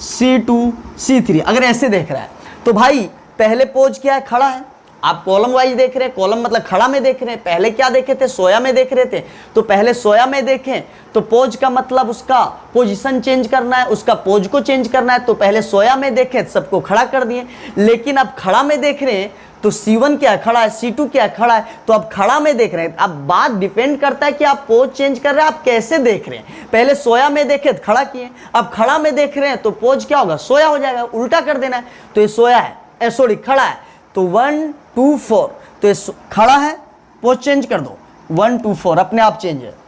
C2 C3, अगर ऐसे देख रहा है तो भाई पहले पोज क्या है, खड़ा है, आप कॉलम वाइज देख रहे हैं, कॉलम मतलब खड़ा में देख रहे हैं। पहले क्या देखे थे, सोया में देख रहे थे, तो पहले सोया में देखें तो पोज का मतलब उसका पोजीशन चेंज करना है, उसका पोज को चेंज करना है, तो पहले सोया में देखे सबको खड़ा कर दिए। लेकिन अब खड़ा में देख रहे हैं तो C1 क्या है, खड़ा है, C2 क्या है, खड़ा है, तो अब खड़ा में देख रहे हैं। अब बात डिपेंड करता है कि आप पोज चेंज कर रहे हैं, आप कैसे देख रहे हैं। पहले सोया में देखे तो खड़ा किए, अब खड़ा में देख रहे हैं तो पोज क्या होगा, सोया हो जाएगा, उल्टा कर देना है। तो ये सोया है, सॉरी खड़ा है, तो 1 2 4, तो ये खड़ा है, पोज चेंज कर दो, 1 2 4 अपने आप चेंज है।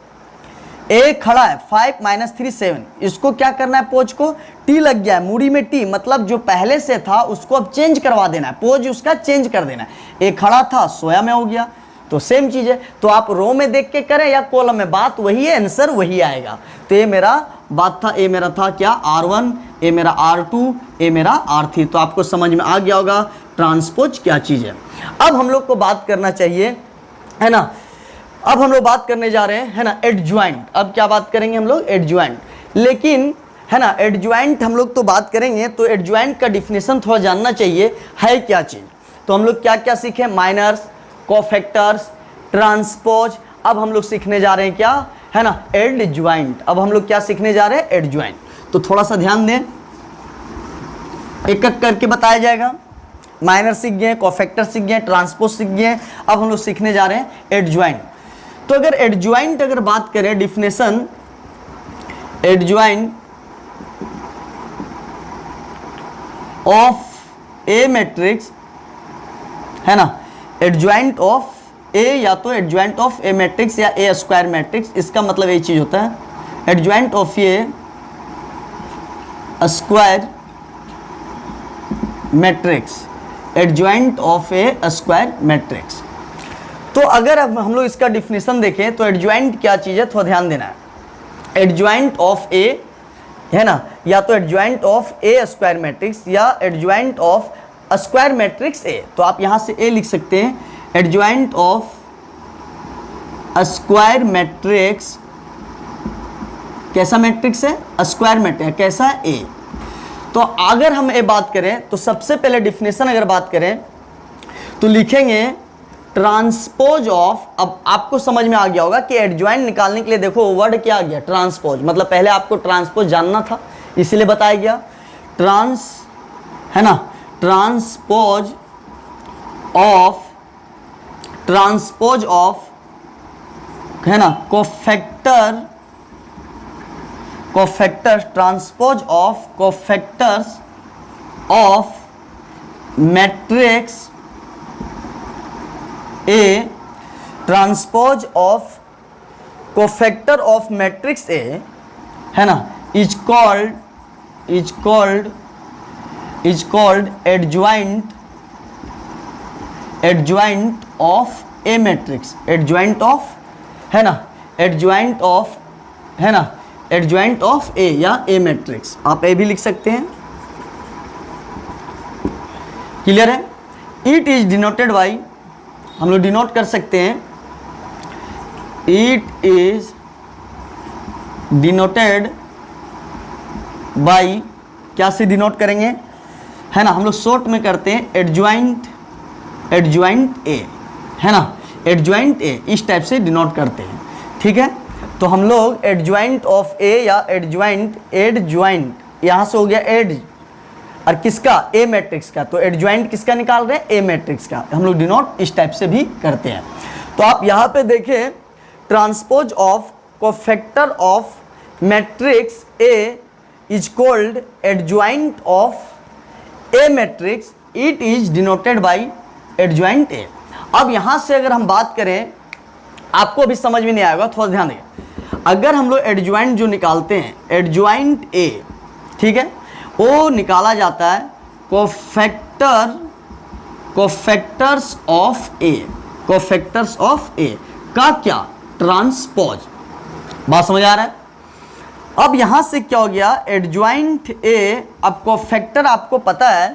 ए खड़ा है, 5 - 3 7, इसको क्या करना है, पोज को टी लग गया है, मूड़ी में टी, मतलब जो पहले से था उसको अब चेंज करवा देना है, पोज उसका चेंज कर देना है। ए खड़ा था, सोया में हो गया, तो सेम चीज है। तो आप रो में देख के करें या कॉलम में, बात वही है, आंसर वही आएगा। तो ये मेरा बात था, ए मेरा था क्या, R1, ए मेरा R2, ए मेरा R3। तो आपको समझ में आ गया होगा ट्रांसपोज क्या चीज है। अब हम लोग को बात करना चाहिए, है ना, अब हम लोग बात करने जा रहे हैं, है ना, एडज्वाइंट। अब क्या बात करेंगे हम लोग, एडज्वाइंट। लेकिन है ना, एडज्वाइंट हम लोग तो बात करेंगे, तो एडज्वाइंट का डिफिनेशन थोड़ा जानना चाहिए, है क्या चीज। तो हम लोग क्या क्या सीखे, माइनर्स, कोफैक्टर्स, ट्रांसपोज। अब हम लोग सीखने जा रहे हैं क्या, है ना, एडज्वाइंट। अब हम लोग क्या सीखने जा रहे हैं, एडज्वाइंट। तो थोड़ा सा ध्यान दें, एक एक करके बताया जाएगा। माइनर सीख गए, कोफैक्टर सीख गए, ट्रांसपोज सीख गए, अब हम लोग सीखने जा रहे हैं एडज्वाइंट। तो अगर एडज्वाइंट अगर बात करें, definition adjoint of A matrix, है ना, एडज्वाइंट ऑफ ए या तो एडज्वाइंट ऑफ ए मैट्रिक्स या ए स्क्वायर मैट्रिक्स, इसका मतलब ये चीज होता है, adjoint of A square matrix, adjoint of A square matrix. तो अगर अब हम लोग इसका डिफिनेशन देखें तो एडज्वाइंट क्या चीज़ है, थोड़ा ध्यान देना है। एडज्वाइंट ऑफ ए, है ना, या तो adjoint of A square matrix या adjoint of square matrix A. तो आप यहाँ से ए लिख सकते हैं, एडज्वाइंट ऑफ स्क्वायर मैट्रिक्स, कैसा मैट्रिक्स है, स्क्वायर मैट्रिक्स, कैसा है, ए। तो अगर हम ए बात करें तो सबसे पहले डिफिनेशन अगर बात करें तो लिखेंगे ट्रांसपोज ऑफ। अब आपको समझ में आ गया होगा कि एडज्वाइंट निकालने के लिए देखो वर्ड क्या आ गया, ट्रांसपोज, मतलब पहले आपको ट्रांसपोज जानना था इसीलिए बताया गया, ट्रांस, है ना, ट्रांसपोज ऑफ, है ना, cofactors, transpose of cofactors of matrix A, transpose of cofactor of matrix ए, है ना, is called adjoint of A matrix, adjoint of, है ना, एडज्वाइंट ऑफ, है ना, एडज्वाइंट ऑफ ए या ए मैट्रिक्स, आप ए भी लिख सकते हैं। क्लियर है। इट इज डिनोटेड बाई, हम लोग डिनोट कर सकते हैं, इट इज डिनोटेड बाई, क्या से डिनोट करेंगे, है ना, हम लोग शॉर्ट में करते हैं एडज्वाइंट ए, है ना, एडज्वाइंट ए, इस टाइप से डिनोट करते हैं। ठीक है, तो हम लोग एडज्वाइंट ऑफ ए या एडज्वाइंट यहाँ से हो गया एड, और किसका, ए मैट्रिक्स का। तो एडज्वाइंट किसका निकाल रहे हैं, ए मैट्रिक्स का। हम लोग डिनोट इस टाइप से भी करते हैं। तो आप यहाँ पे देखें, transpose of cofactor of matrix A is called adjoint of A matrix, it is denoted by adjoint A. अब यहाँ से अगर हम बात करें, आपको अभी समझ में नहीं आएगा, थोड़ा ध्यान दें। अगर हम लोग एडज्वाइंट जो निकालते हैं, एडज्वाइंट ए, ठीक है, वो निकाला जाता है cofactors of A, cofactors of A का क्या, ट्रांसपोज। बात समझ आ रहा है। अब यहां से क्या हो गया, एडज्वाइंट ए, अब कोफैक्टर आपको पता है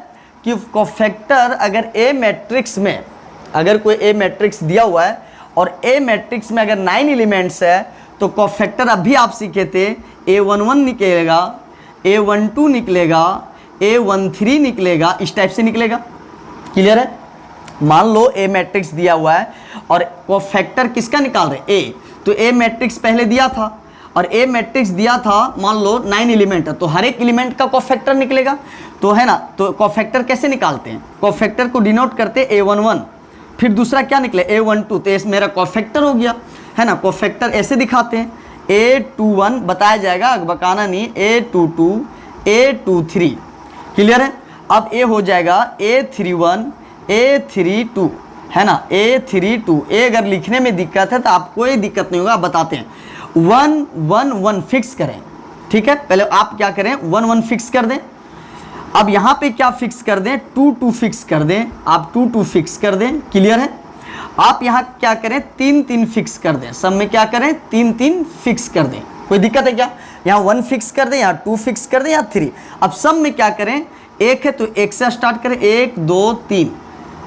कि कोफैक्टर अगर ए मैट्रिक्स में, अगर कोई ए मैट्रिक्स दिया हुआ है और ए मैट्रिक्स में अगर 9 एलिमेंट्स है तो कोफैक्टर अभी आप सीखे थे, A11 निकलेगा, A12 निकलेगा, A13 निकलेगा, इस टाइप से निकलेगा। क्लियर है। मान लो ए मैट्रिक्स दिया हुआ है और कोफैक्टर किसका निकाल रहे ए, तो ए मैट्रिक्स पहले दिया था और ए मैट्रिक्स दिया था मान लो 9 एलिमेंट है, तो हर एक एलिमेंट का कोफैक्टर निकलेगा, तो है ना। तो कोफैक्टर कैसे निकालते हैं, कोफैक्टर को डिनोट करते हैं A11, फिर दूसरा क्या निकले A12, तो ये मेरा कोफैक्टर हो गया, है ना। कोफैक्टर ऐसे दिखाते हैं A21 बताया जाएगा, बकाना नहीं, A22 A23, क्लियर है। अब ए हो जाएगा A31 A32, है ना, A32। ए अगर लिखने में दिक्कत है तो आपको कोई दिक्कत नहीं होगा, आप बताते हैं 1 1 1 फिक्स करें, ठीक है। पहले आप क्या करें 1 1 फिक्स कर दें, अब यहाँ पे क्या फिक्स कर दें 2 2 फिक्स कर दें, आप 2 2 फिक्स कर दें, क्लियर है। आप यहाँ क्या करें 3 3 फिक्स कर दें, सब में क्या करें 3 3 फिक्स कर दें, कोई दिक्कत है क्या। यहाँ 1 फिक्स कर दें, यहाँ 2 फिक्स कर दें, यहाँ 3। अब सब में क्या करें, एक है तो एक से स्टार्ट करें, 1 2 3,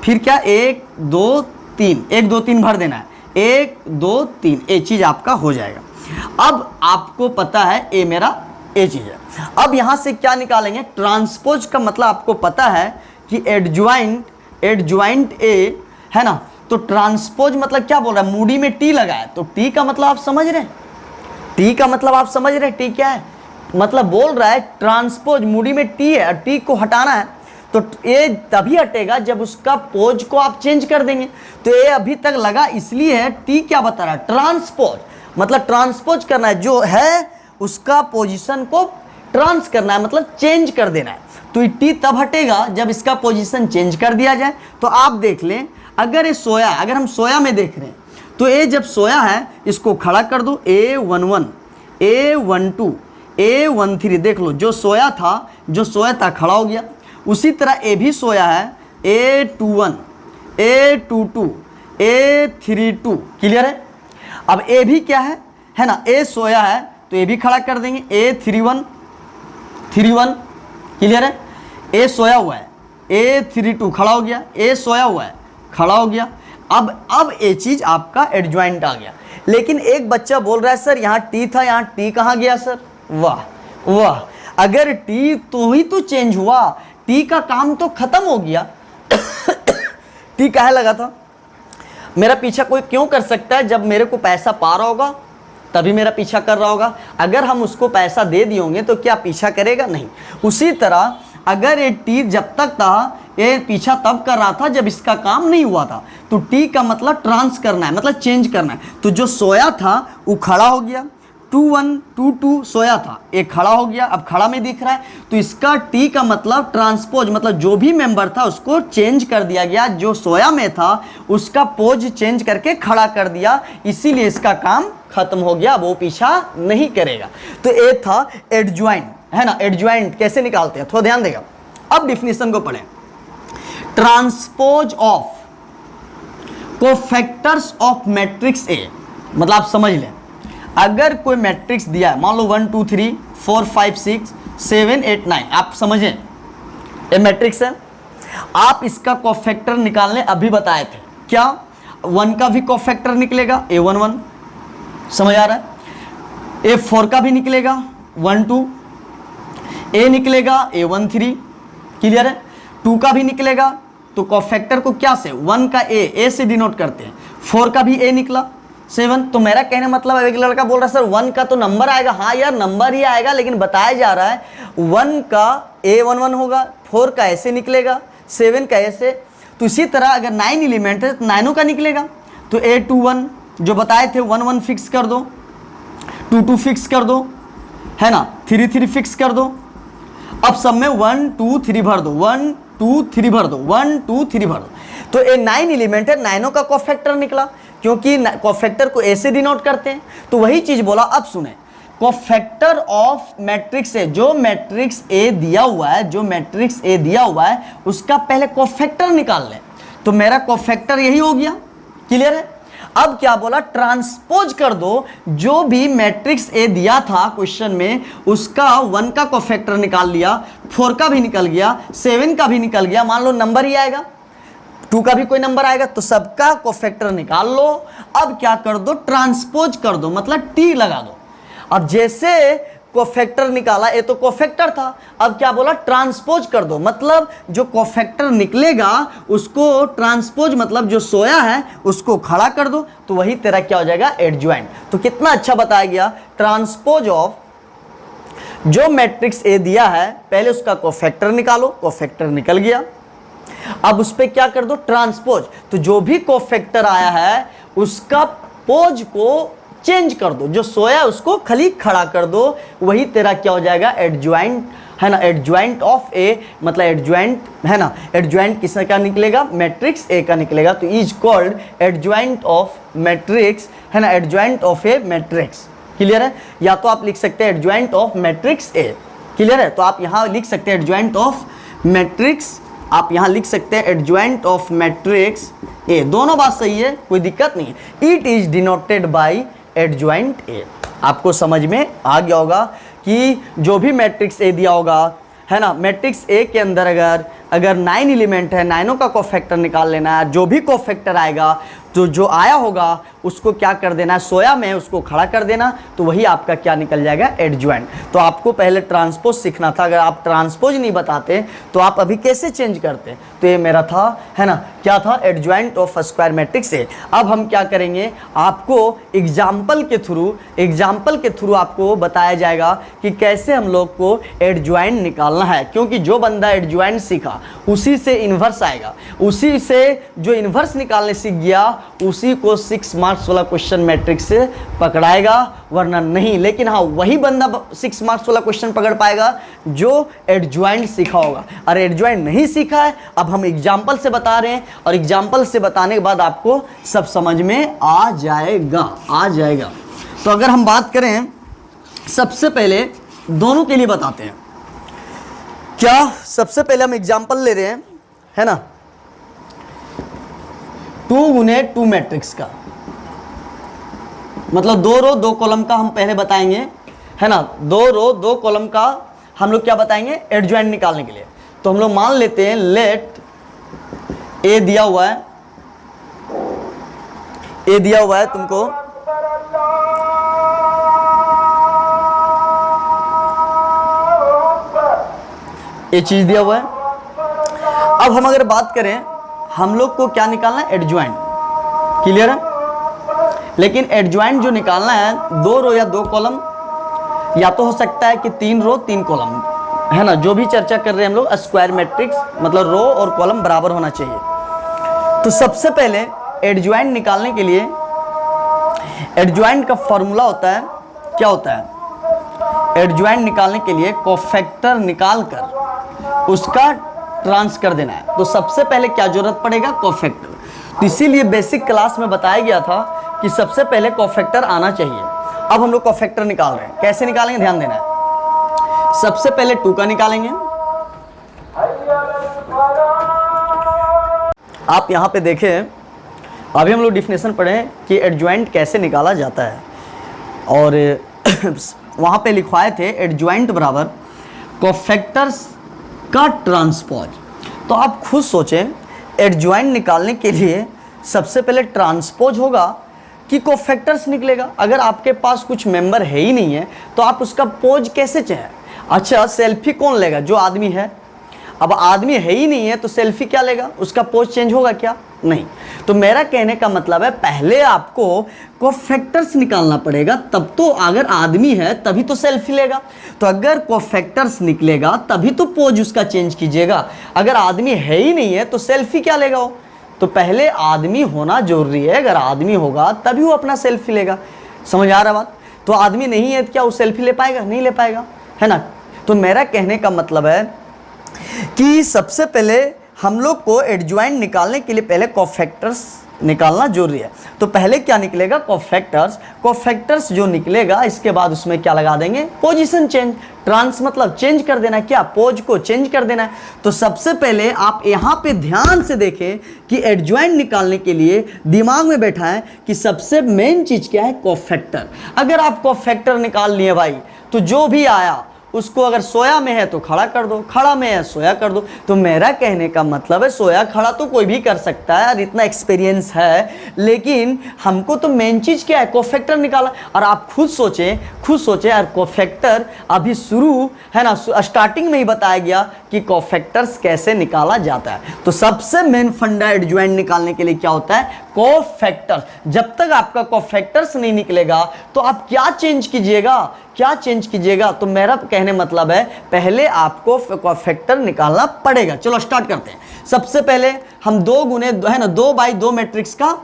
फिर क्या 1 2 3, 1 2 3 भर देना है, 1 2 3, ये चीज़ आपका हो जाएगा। अब आपको पता है ए मेरा ए चीज़ है। अब यहाँ से क्या निकालेंगे, ट्रांसपोज का मतलब आपको पता है कि एडज्वाइंट ए, है ना। तो ट्रांसपोज मतलब क्या बोल रहा है, मूडी में टी लगा है, तो टी का मतलब आप समझ रहे हैं, टी का मतलब आप समझ रहे हैं, टी क्या है, मतलब बोल रहा है ट्रांसपोज, मूडी में टी है, टी को हटाना है, तो ये तभी हटेगा जब उसका पोज को आप चेंज कर देंगे। तो ये अभी तक लगा इसलिए है, टी क्या बता रहा है, ट्रांसपोज, मतलब ट्रांसपोज करना है, जो है उसका पोजीशन को ट्रांस करना है, मतलब चेंज कर देना है। तो टी तब हटेगा जब इसका पोजीशन चेंज कर दिया जाए। तो आप देख लें, अगर ये सोया, अगर हम सोया में देख रहे हैं, तो ये जब सोया है इसको खड़ा कर दो, A11 A12 A13, देख लो जो सोया था खड़ा हो गया। उसी तरह ए भी सोया है, A21 A22 A32, क्लियर है। अब ए भी क्या है ना, ए सोया है तो ए भी खड़ा कर देंगे, A31 क्लियर है। ए सोया हुआ है, A32 खड़ा हो गया, ए सोया हुआ है खड़ा हो गया। अब ये चीज आपका एडज्वाइंट आ गया। लेकिन एक बच्चा बोल रहा है सर यहाँ टी था, यहाँ टी कहाँ गया सर। वाह वाह, अगर टी तो ही तो चेंज हुआ, टी का काम तो खत्म हो गया। टी काहे लगा था, मेरा पीछा कोई क्यों कर सकता है, जब मेरे को पैसा पा रहा होगा तभी मेरा पीछा कर रहा होगा। अगर हम उसको पैसा दे दिए होंगे तो क्या पीछा करेगा, नहीं। उसी तरह अगर ये टी जब तक था, ये पीछा तब कर रहा था जब इसका काम नहीं हुआ था। तो टी का मतलब ट्रांस करना है, मतलब चेंज करना है। तो जो सोया था वो खड़ा हो गया, 2 1 2 2 सोया था, एक खड़ा हो गया, अब खड़ा में दिख रहा है। तो इसका टी का मतलब ट्रांसपोज, मतलब जो भी मेंबर था उसको चेंज कर दिया गया, जो सोया में था उसका पोज चेंज करके खड़ा कर दिया, इसीलिए इसका काम खत्म हो गया, वो पीछा नहीं करेगा। तो ये था एडज्वाइंट, है ना। एडज्वाइंट कैसे निकालते हैं, थोड़ा ध्यान देगा। अब डिफिनीशन को पढ़ें, transpose of cofactors of matrix ए, मतलब आप समझ लें, अगर कोई मैट्रिक्स दिया है, मान लो 1 2 3 4 5 6 7 8 9, आप समझें ये मैट्रिक्स है, आप इसका कोफैक्टर निकालने अभी बताए थे, क्या 1 का भी कोफैक्टर निकलेगा A11, समझ आ रहा है, A4 का भी निकलेगा 1 2, ए निकलेगा A13, क्लियर है, 2 का भी निकलेगा। तो कोफैक्टर को क्या से, 1 का ए से डिनोट करते हैं, 4 का भी ए निकला 7। तो मेरा कहने मतलब है, एक लड़का बोल रहा है सर 1 का तो नंबर आएगा, हाँ यार नंबर ही आएगा, लेकिन बताया जा रहा है 1 का A11 होगा, 4 का ऐसे निकलेगा, 7 का ऐसे। तो इसी तरह अगर 9 एलिमेंट है तो 9 का निकलेगा। तो A21 जो बताए थे 1 1 फिक्स कर दो, 2 2 फिक्स कर दो, है ना, 3 3 फिक्स कर दो। अब सब में 1 2 3 भर दो, 1 2 3 भर दो, 1 2 3 भर दो। तो ये 9 एलिमेंट है, 9 का कोफैक्टर निकला, क्योंकि कोफैक्टर को ए से डिनोट करते हैं। तो वही चीज बोला। अब सुने, कोफैक्टर ऑफ मैट्रिक्स ए, जो मैट्रिक्स ए दिया हुआ है, जो मैट्रिक्स ए दिया हुआ है उसका पहले कोफैक्टर निकाल लें। तो मेरा कोफैक्टर यही हो गया, क्लियर है। अब क्या बोला, ट्रांसपोज कर दो, जो भी मैट्रिक्स ए दिया था क्वेश्चन में उसका 1 का कोफैक्टर निकाल लिया, 4 का भी निकल गया, 7 का भी निकल गया, मान लो नंबर ही आएगा, 2 का भी कोई नंबर आएगा, तो सबका कोफैक्टर निकाल लो। अब क्या कर दो, ट्रांसपोज कर दो, मतलब टी लगा दो। अब जैसे कोफैक्टर निकाला, ये तो कोफैक्टर था, अब क्या बोला ट्रांसपोज कर दो, मतलब जो कोफैक्टर निकलेगा उसको ट्रांसपोज मतलब जो सोया है उसको खड़ा कर दो, तो वही तेरा क्या हो जाएगा एडज्वाइंट। तो कितना अच्छा बताया गया, ट्रांसपोज ऑफ जो मैट्रिक्स ए दिया है पहले उसका कोफैक्टर निकालो, कोफैक्टर निकल गया, अब उस पर क्या कर दो ट्रांसपोज, तो जो भी कोफैक्टर आया है उसका पोज को चेंज कर दो, जो सोया उसको खाली खड़ा कर दो, वही तेरा क्या हो जाएगा एडज्वाइंट, है ना, एडज्वाइंट ऑफ ए, मतलब एडज्वाइंट है ना, एडज्वाइंट किसका क्या निकलेगा मैट्रिक्स ए का निकलेगा, तो is called adjoint of matrix, है ना, adjoint of A matrix. Clear है, या तो आप लिख सकते हैं adjoint of matrix A, clear है, तो आप यहाँ लिख सकते हैं एडज्वाइंट ऑफ मैट्रिक्स, आप यहाँ लिख सकते हैं एडज्वाइंट ऑफ मैट्रिक्स ए, दोनों बात सही है, कोई दिक्कत नहीं है। It is denoted by adjoint A. आपको समझ में आ गया होगा कि जो भी मैट्रिक्स ए दिया होगा, है ना, मैट्रिक्स ए के अंदर अगर 9 एलिमेंट है, 9 का कोफैक्टर निकाल लेना है, जो भी कोफैक्टर आएगा तो जो आया होगा उसको क्या कर देना है सोया में उसको खड़ा कर देना, तो वही आपका क्या निकल जाएगा एडज्वाइंट। तो आपको पहले ट्रांसपोज सीखना था, अगर आप ट्रांसपोज नहीं बताते तो आप अभी कैसे चेंज करते, तो ये मेरा था, है ना, क्या था एडज्वाइंट ऑफ स्क्वायर मैट्रिक्स ए। अब हम क्या करेंगे, आपको एग्जाम्पल के थ्रू आपको बताया जाएगा कि कैसे हम लोग को एडज्वाइंट निकालना है, क्योंकि जो बंदा एडज्वाइंट सीखा उसी से इन्वर्स आएगा, उसी से जो इन्वर्स निकालने सीख गया उसी को 6 मार्क्स वाला क्वेश्चन मैट्रिक्स से पकड़ाएगा, वरना नहीं। लेकिन हाँ, वही बंदा 6 मार्क्स वाला क्वेश्चन पकड़ पाएगा जो एडज्वाइंट सीखा होगा। अरे एडज्वाइंट नहीं सीखा है, अब हम एग्जाम्पल से बता रहे हैं, और एग्जाम्पल से बताने के बाद आपको सब समझ में आ जाएगा। तो अगर हम बात करें, सबसे पहले दोनों के लिए बताते हैं क्या, सबसे पहले हम एग्जाम्पल ले रहे हैं, है ना, 2 गुने 2 मैट्रिक्स का, मतलब 2 रो 2 कॉलम का हम पहले बताएंगे, है ना, 2 रो 2 कॉलम का हम लोग क्या बताएंगे एडज्वाइंट निकालने के लिए। तो हम लोग मान लेते हैं लेट ए दिया हुआ है तुमको, ये चीज दिया हुआ है। अब हम अगर बात करें, हम लोग को क्या निकालना है एडज्वाइंट, क्लियर है, लेकिन एडज्वाइंट जो निकालना है 2 रो या 2 कॉलम, या तो हो सकता है कि 3 रो 3 कॉलम, है ना, जो भी चर्चा कर रहे हैं हम लोग स्क्वायर मैट्रिक्स, मतलब रो और कॉलम बराबर होना चाहिए। तो सबसे पहले एडज्वाइंट निकालने के लिए, एडज्वाइंट का फॉर्मूला होता है, क्या होता है, एडज्वाइंट निकालने के लिए कोफैक्टर निकाल कर उसका ट्रांस कर देना है। तो सबसे पहले क्या जरूरत पड़ेगा कोफैक्टर, तो इसीलिए बेसिक क्लास में बताया गया था कि सबसे पहले कोफैक्टर आना चाहिए। अब हम लोग कोफैक्टर निकाल रहे हैं, कैसे निकालेंगे ध्यान देना है। सबसे पहले 2 का निकालेंगे, आप यहां पे देखें, अभी हम लोग डिफिनेशन पढ़े कि एडज्वाइंट कैसे निकाला जाता है, और वहां पे लिखवाए थे एडज्वाइंट बराबर कोफैक्टर्स का ट्रांसपोज। तो आप खुद सोचें, एडज्वाइंट निकालने के लिए सबसे पहले ट्रांसपोज होगा कि कोफैक्टर्स निकलेगा। अगर आपके पास कुछ मेंबर है ही नहीं है तो आप उसका पोज कैसे चाहें। अच्छा, सेल्फी कौन लेगा, जो आदमी है, अब आदमी है ही नहीं है तो सेल्फी क्या लेगा, उसका पोज चेंज होगा क्या, नहीं। तो मेरा कहने का मतलब है पहले आपको कोफैक्टर्स निकालना पड़ेगा, तब तो अगर आदमी है तभी तो सेल्फी लेगा। तो अगर कोफैक्टर्स निकलेगा तभी तो पोज उसका चेंज कीजिएगा, अगर आदमी है ही नहीं है तो सेल्फी क्या लेगा वो। तो पहले आदमी होना जरूरी है, अगर आदमी होगा तभी वो अपना सेल्फी लेगा। समझ आ रहा बात। तो आदमी नहीं है तो क्या वो सेल्फी ले पाएगा, नहीं ले पाएगा, है ना। तो मेरा कहने का मतलब है कि सबसे पहले हम लोग को एडज्वाइंट निकालने के लिए पहले कोफैक्टर्स निकालना जरूरी है। तो पहले क्या निकलेगा कोफैक्टर्स जो निकलेगा इसके बाद उसमें क्या लगा देंगे पोजीशन चेंज, ट्रांस मतलब चेंज कर देना, क्या पोज को चेंज कर देना है। तो सबसे पहले आप यहाँ पे ध्यान से देखें कि एडज्वाइंट निकालने के लिए दिमाग में बैठा है कि सबसे मेन चीज क्या है कोफैक्टर। अगर आप कोफैक्टर निकाल लिए भाई तो जो भी आया उसको अगर सोया में है तो खड़ा कर दो, खड़ा में है सोया कर दो। तो मेरा कहने का मतलब है सोया खड़ा तो कोई भी कर सकता है और इतना एक्सपीरियंस है, लेकिन हमको तो मेन चीज़ क्या है, कोफैक्टर निकाला। और आप खुद सोचें यार, कोफैक्टर अभी शुरू है ना, स्टार्टिंग में ही बताया गया कि कोफैक्टर्स कैसे निकाला जाता है। तो सबसे मेन फंडा एडजॉइंट निकालने के लिए क्या होता है, कोफैक्टर। जब तक आपका कोफैक्टर्स नहीं निकलेगा तो आप क्या चेंज कीजिएगा, तो मेरा कहने मतलब है पहले आपको कोफैक्टर निकालना पड़ेगा। चलो स्टार्ट करते हैं। सबसे पहले हम 2x2 मैट्रिक्स का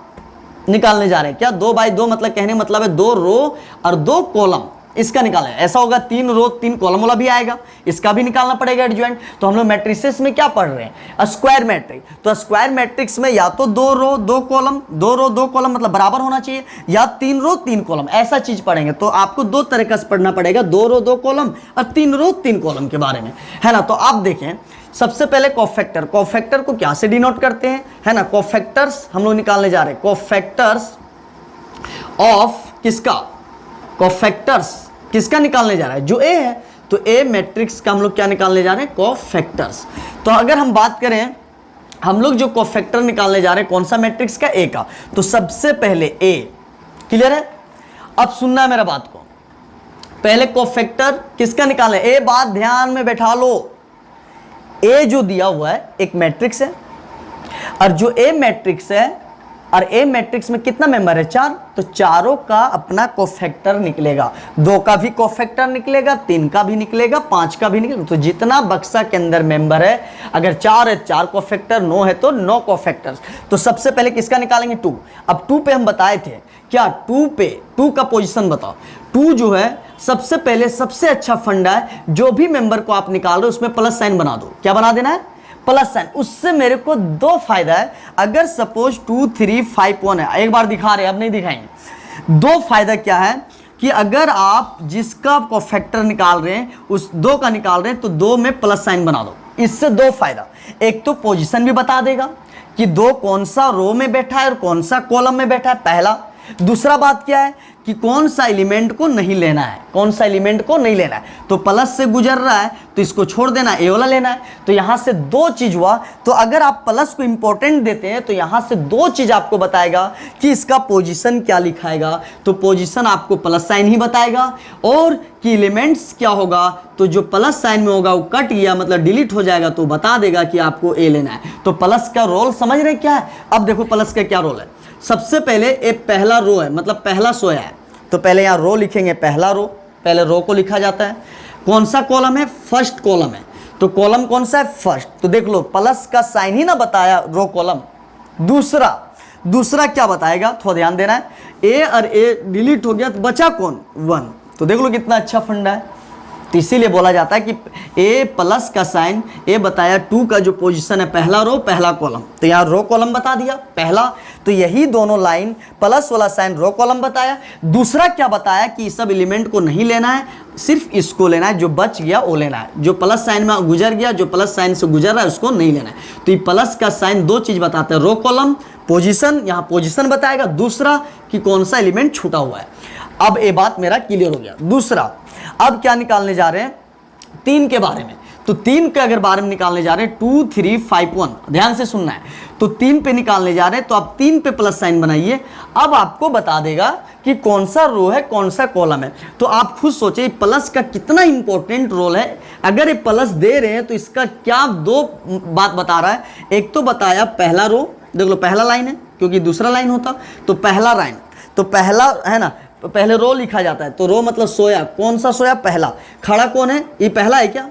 निकालने जा रहे हैं। क्या 2x2 मतलब कहने मतलब है 2 रो और 2 कॉलम, इसका निकालना है। ऐसा होगा 3 रो 3 कॉलम वाला भी आएगा, इसका भी निकालना पड़ेगा एडजॉइंट। तो हम लोग मैट्रिसेस में क्या पढ़ रहे हैं, स्क्वायर मैट्रिक्स। तो स्क्वायर मैट्रिक्स में या तो 2 रो 2 कॉलम मतलब बराबर होना चाहिए, या 3 रो 3 कॉलम, ऐसा चीज पढ़ेंगे। तो आपको 2 तरीका से पढ़ना पड़ेगा, 2 रो 2 कॉलम और 3 रो 3 कॉलम के बारे में, है ना। तो आप देखें सबसे पहले कोफैक्टर को क्या से डिनोट करते हैं, है ना। कोफैक्टर्स हम लोग निकालने जा रहे हैं, कोफैक्टर्स ऑफ किसका निकालने जा रहा है, जो ए है। तो ए मैट्रिक्स का हम लोग क्या निकालने जा रहे हैं, कोफैक्टर्स। तो अगर हम बात करें, हम लोग जो कोफैक्टर निकालने जा रहे हैं कौन सा मैट्रिक्स का, ए का। तो सबसे पहले ए, क्लियर है। अब सुनना है मेरा बात को, पहले कोफैक्टर किसका निकालना है, ए बात ध्यान में बैठा लो। ए जो दिया हुआ है एक मैट्रिक्स है, और जो ए मैट्रिक्स है, और ए मैट्रिक्स में कितना मेंबर है, 4। तो चारों का अपना कोफैक्टर निकलेगा, 2 का भी कोफैक्टर निकलेगा, 3 का भी निकलेगा, 5 का भी निकलेगा। तो जितना बक्सा के अंदर मेंबर है, अगर 4 है 4 कोफैक्टर, 9 है तो 9 कोफैक्टर्स। तो सबसे पहले किसका निकालेंगे, 2। अब 2 पे हम बताए थे क्या, 2 का पोजीशन बताओ। 2 जो है सबसे पहले सबसे अच्छा फंडा है, जो भी मेंबर को आप निकाल रहे हो उसमें प्लस साइन बना दो। क्या बना देना है, प्लस साइन। उससे मेरे को 2 फायदा है। अगर सपोज 2 3 5 1 है, एक बार दिखा रहे हैं, अब नहीं दिखाएंगे। 2 फायदा क्या है कि अगर आप जिसका कोफैक्टर निकाल रहे हैं उस 2 का निकाल रहे हैं तो 2 में प्लस साइन बना दो। इससे 2 फायदा, एक तो पोजीशन भी बता देगा कि 2 कौन सा रो में बैठा है और कौन सा कॉलम में बैठा है, पहला। दूसरा बात क्या है कि कौन सा एलिमेंट को नहीं लेना है, तो प्लस से गुजर रहा है तो इसको छोड़ देना, ए वाला लेना है। तो यहां से 2 चीज हुआ। तो अगर आप प्लस को इंपॉर्टेंट देते हैं तो यहां से 2 चीज आपको बताएगा कि इसका पोजीशन क्या लिखाएगा। तो पोजीशन आपको प्लस साइन ही बताएगा, और कि एलिमेंट्स क्या होगा, तो जो प्लस साइन में होगा वो कट गया मतलब डिलीट हो जाएगा, तो बता देगा कि आपको ए लेना है। तो प्लस का रोल समझ रहे क्या है। अब देखो प्लस का क्या रोल है। सबसे पहले एक पहला रो है, मतलब पहला सोया है, तो पहले यहाँ रो लिखेंगे, पहला रो, पहले रो को लिखा जाता है। कौन सा कॉलम है, फर्स्ट कॉलम है। तो कॉलम कौन सा है, फर्स्ट। तो देख लो प्लस का साइन ही ना बताया रो कॉलम। दूसरा क्या बताएगा, थोड़ा ध्यान देना है। ए और ए डिलीट हो गया तो बचा कौन, 1। तो देख लो कितना अच्छा फंडा है। तो इसीलिए बोला जाता है कि ए प्लस का साइन, ए बताया 2 का जो पोजीशन है, पहला रो पहला कॉलम, तो यहाँ रो कॉलम बता दिया पहला। तो यही दोनों लाइन, प्लस वाला साइन रो कॉलम बताया। दूसरा क्या बताया कि सब एलिमेंट को नहीं लेना है, सिर्फ इसको लेना है, जो बच गया वो लेना है। जो प्लस साइन में गुजर गया, जो प्लस साइन से गुजर रहा है उसको नहीं लेना है। तो ये प्लस का साइन 2 चीज बताता है, रो कॉलम, पोजीशन, यहाँ पोजीशन बताएगा, दूसरा कि कौन सा एलिमेंट छूटा हुआ है। अब ये बात मेरा क्लियर हो गया। दूसरा अब क्या निकालने जा रहे हैं, 3 के बारे में। तो 3 के अगर बारे में निकालने जा रहे हैं, 2 3 5 1, ध्यान से सुनना है। तो 3 पे निकालने जा रहे हैं, तो आप 3 पे प्लस साइन बनाइए। अब आपको बता देगा कि कौन सा रो है कौन सा कॉलम है। तो आप खुद सोचिए प्लस का कितना इंपॉर्टेंट रोल है। अगर ये प्लस दे रहे हैं तो इसका क्या 2 बात बता रहा है। एक तो बताया पहला रो, देख लो पहला लाइन है क्योंकि दूसरा लाइन होता तो पहला लाइन, तो पहला है ना, तो पहले रो लिखा जाता है। तो रो मतलब सोया, कौन सा सोया, पहला। खड़ा कौन है, ये पहला है क्या,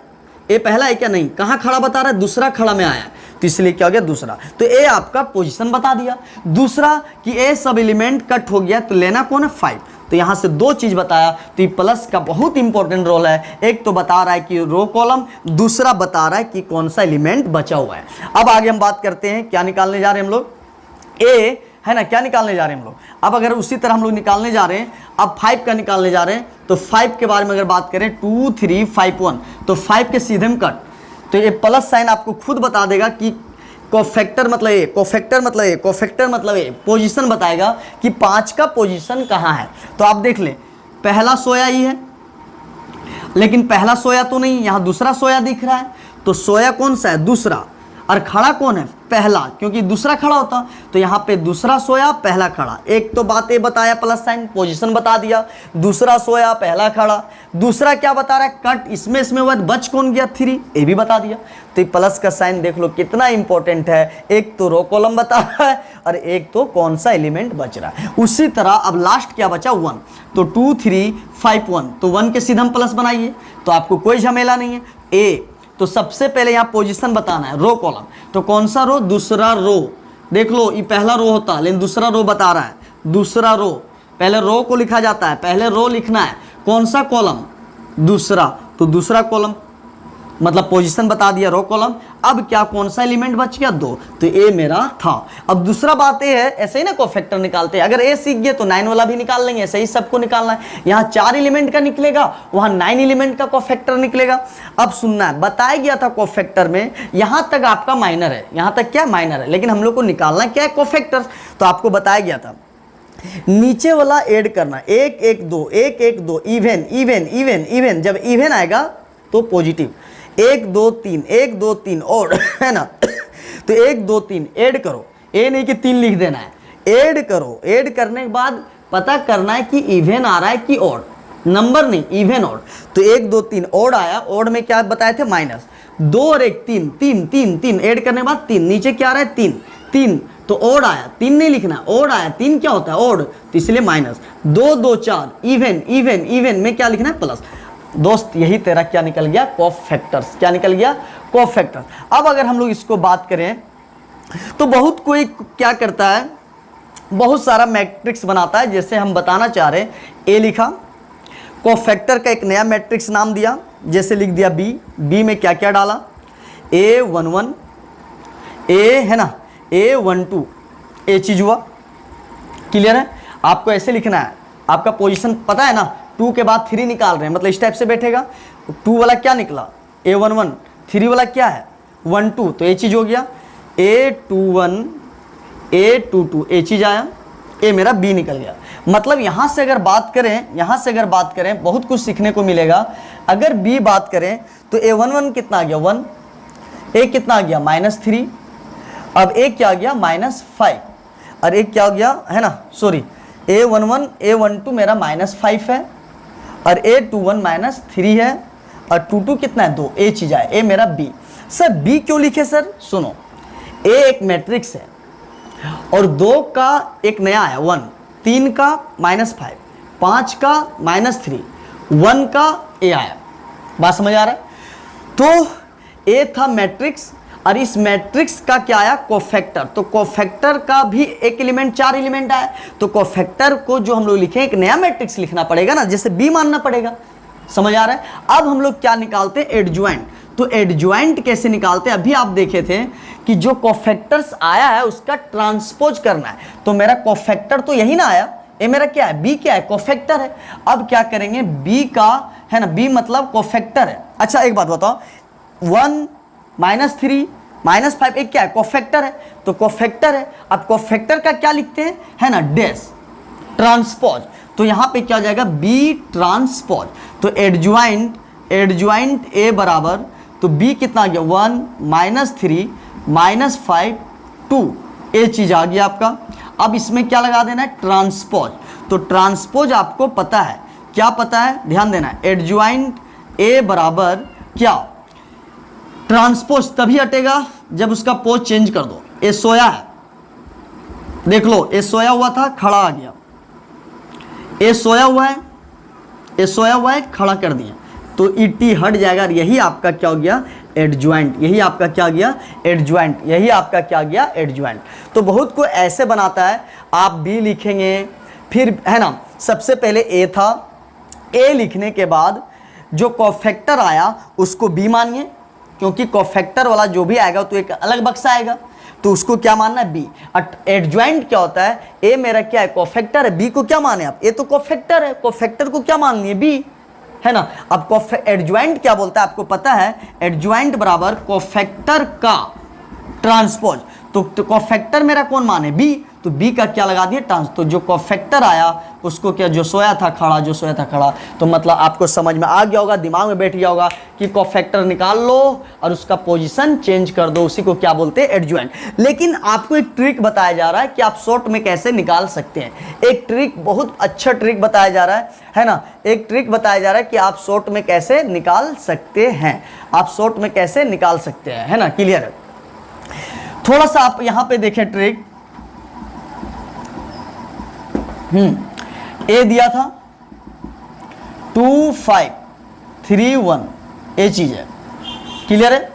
ये पहला है क्या, नहीं, कहाँ खड़ा बता रहा है, दूसरा खड़ा में आया, तो इसलिए क्या हो गया दूसरा। तो ए आपका पोजीशन बता दिया। दूसरा कि ए सब एलिमेंट कट हो गया तो लेना कौन है, 5। तो यहाँ से 2 चीज बताया। तो ये प्लस का बहुत इंपॉर्टेंट रोल है। एक तो बता रहा है कि रो कॉलम, दूसरा बता रहा है कि कौन सा एलिमेंट बचा हुआ है। अब आगे हम बात करते हैं क्या निकालने जा रहे हैं हम लोग, ए है ना, क्या निकालने जा रहे हैं हम लोग। अब अगर उसी तरह हम लोग निकालने जा रहे हैं, अब 5 का निकालने जा रहे हैं। तो 5 के बारे में अगर बात करें, 2 3 5 1, तो 5 के सीधे में कट। तो ये प्लस साइन आपको खुद बता देगा कि कोफैक्टर मतलब ए, कोफैक्टर मतलब ए, पोजीशन बताएगा कि 5 का पोजीशन कहाँ है। तो आप देख लें, पहला सोया ही है, लेकिन पहला सोया तो नहीं, यहाँ दूसरा सोया दिख रहा है, तो सोया कौन सा है? दूसरा। और खड़ा कौन है? पहला, क्योंकि दूसरा खड़ा होता, तो यहाँ पे दूसरा सोया पहला खड़ा। एक तो बात ये बताया, प्लस साइन पोजीशन बता दिया, दूसरा सोया पहला खड़ा। दूसरा क्या बता रहा है? कट, इसमें हुआ, बच कौन गया? 3, ये भी बता दिया। तो ये प्लस का साइन देख लो कितना इंपॉर्टेंट है, एक तो रो कॉलम बता रहा है और एक तो कौन सा एलिमेंट बच रहा है। उसी तरह अब लास्ट क्या बचा? 1, तो 2 3 5 1, तो 1 के सीधा हम प्लस बनाइए, तो आपको कोई झमेला नहीं है। ए, तो सबसे पहले यहाँ पोजीशन बताना है, रो कॉलम, तो कौन सा रो? दूसरा रो। देख लो ये पहला रो होता, लेकिन दूसरा रो बता रहा है, दूसरा रो। पहले रो को लिखा जाता है, पहले रो लिखना है, कौन सा कॉलम? दूसरा, तो दूसरा कॉलम, मतलब पोजीशन बता दिया, रो कॉलम। अब क्या, कौन सा एलिमेंट बच गया? 2, तो ए मेरा था। अब दूसरा बात ये है, ऐसे ही ना कोफैक्टर निकालते हैं, अगर ए सीख गए तो 9 वाला भी निकाल लेंगे, ऐसे ही सबको निकालना है। यहाँ 4 एलिमेंट का निकलेगा, वहाँ 9 एलिमेंट का कोफैक्टर निकलेगा। अब सुनना है, बताया गया था कोफैक्टर में यहाँ तक आपका माइनर है, यहाँ तक क्या माइनर है, लेकिन हम लोग को निकालना क्या है? कोफैक्टर। तो आपको बताया गया था नीचे वाला ऐड करना, 1 1 2 1 1 2, इवन इवन इवन इवन, जब इवन आएगा तो पॉजिटिव, 1 2 3 1 2 3 और है ना, तो 1 2 3 ऐड करो, ये नहीं कि 3 लिख देना है, ऐड करो। ऐड करने के बाद पता करना है कि इवन आ रहा है कि ऑड, नंबर नहीं, इवन ऑड। तो 1 2 3 ऑड आया, ऑड में क्या बताए थे? माइनस 2 और 1 3 3 3 3, ऐड करने के बाद 3, नीचे क्या आ रहा है? 3 3, तो ऑड आया, 3 नहीं लिखना, ऑड आया, 3 क्या होता है? ऑड, तो इसलिए माइनस 2 2 4, इवन इवन इवन में क्या लिखना है? प्लस। दोस्त यही तेरा क्या निकल गया? कोफैक्टर्स। क्या निकल गया? कोफैक्टर्स। अब अगर हम लोग इसको बात करें तो बहुत कोई क्या करता है, बहुत सारा मैट्रिक्स बनाता है। जैसे हम बताना चाह रहे हैं, ए लिखा, कोफैक्टर का एक नया मैट्रिक्स नाम दिया, जैसे लिख दिया बी, बी में क्या क्या डाला? A11, ए है ना, A12, ए चीज हुआ। क्लियर है? आपको ऐसे लिखना है, आपका पोजीशन पता है ना, 2 के बाद 3 निकाल रहे हैं, मतलब इस टाइप से बैठेगा। 2 वाला क्या निकला? A11, 3 वाला क्या है? 12, तो ये चीज़ हो गया। A21, A22, ये चीज़ आया, ये मेरा B निकल गया। मतलब यहाँ से अगर बात करें, यहाँ से अगर बात करें, बहुत कुछ सीखने को मिलेगा। अगर B बात करें तो A11 कितना आ गया? 1, A कितना आ गया? -3, अब A क्या आ गया? -5, और एक क्या हो गया है ना, सॉरी, A11 A12 मेरा -5 है, और A21 -3 है, और 22 कितना है? 2, ए चीज आए, ए मेरा B। सर B क्यों लिखे सर? सुनो, A एक मैट्रिक्स है और 2 का एक नया है 1, 3 का -5, 5 का -3, 1 का A आया। बात समझ आ रहा है? तो A था मैट्रिक्स, और इस मैट्रिक्स का क्या आया? कोफैक्टर। तो कोफैक्टर का भी एक एलिमेंट, 4 एलिमेंट आया, तो कोफैक्टर को जो हम लोग लिखे एक नया मैट्रिक्स लिखना पड़ेगा ना, जैसे B मानना पड़ेगा। समझ आ रहा है? अब हम लोग क्या निकालते हैं? एडज्वाइंट। तो एडज्वाइंट कैसे निकालते हैं? अभी आप देखे थे कि जो कोफैक्टर्स आया है उसका ट्रांसपोज करना है, तो मेरा कोफैक्टर तो यही ना आया, ये मेरा क्या है? B क्या है? कोफैक्टर है। अब क्या करेंगे? B का है ना, B मतलब कोफैक्टर है। अच्छा एक बात बताओ, 1 -3 -5 एक क्या है? कोफैक्टर है, तो कोफैक्टर है। अब कोफैक्टर का क्या लिखते हैं? है ना, डैश ट्रांसपोज, तो यहाँ पे क्या हो जाएगा? B transpose. तो एडज्वाइंट A बराबर, तो B कितना आ गया? 1 -3 -5 2, ये चीज आ गया आपका। अब इसमें क्या लगा देना है? ट्रांसपोज। तो ट्रांसपोज आपको पता है, क्या पता है? ध्यान देना है, एडज्वाइंट A बराबर क्या? ट्रांसपोज तभी हटेगा जब उसका पोज चेंज कर दो। ये सोया है, देख लो, ये सोया हुआ था, खड़ा आ गया, ये सोया हुआ है, ये सोया हुआ है, खड़ा कर दिया, तो ईटी हट जाएगा। यही आपका क्या हो गया? एडज्वाइंट। यही आपका क्या गया? एडज्वाइंट। यही आपका क्या गया? एडज्वाइंट। तो बहुत को ऐसे बनाता है, आप B लिखेंगे, फिर है ना, सबसे पहले A था, A लिखने के बाद जो कोफैक्टर आया उसको B मानिए, क्योंकि कोफैक्टर वाला जो भी आएगा तो एक अलग बक्सा आएगा, तो उसको क्या मानना है? B। एडज्वाइंट क्या होता है? A मेरा क्या है? कोफैक्टर है, B को क्या माने आप? A तो कोफैक्टर है, कोफैक्टर को क्या मान लिए? B, है ना। अब एडज्वाइंट क्या बोलता है आपको पता है? एडज्वाइंट बराबर कोफैक्टर का ट्रांसपोज। तो कोफैक्टर मेरा कौन माने? B, तो बी का क्या लगा दिए ट्रांस, तो जो कोफैक्टर आया उसको क्या, जो सोया था खड़ा, तो मतलब आपको समझ में आ गया होगा, दिमाग में बैठ गया होगा कि कोफैक्टर निकाल लो और उसका पोजीशन चेंज कर दो, उसी को क्या बोलते हैं, एडज्वाइंट। लेकिन आपको एक ट्रिक बताया जा रहा है कि आप शॉर्ट में कैसे निकाल सकते हैं। एक ट्रिक, बहुत अच्छा ट्रिक बताया जा रहा है ना, एक ट्रिक बताया जा रहा है कि आप शॉर्ट में कैसे निकाल सकते हैं, आप शॉर्ट में कैसे निकाल सकते हैं, है ना, क्लियर है। थोड़ा सा आप यहां पे देखें ट्रिक, ए दिया था 2 5 3 1, ये चीज है, क्लियर है।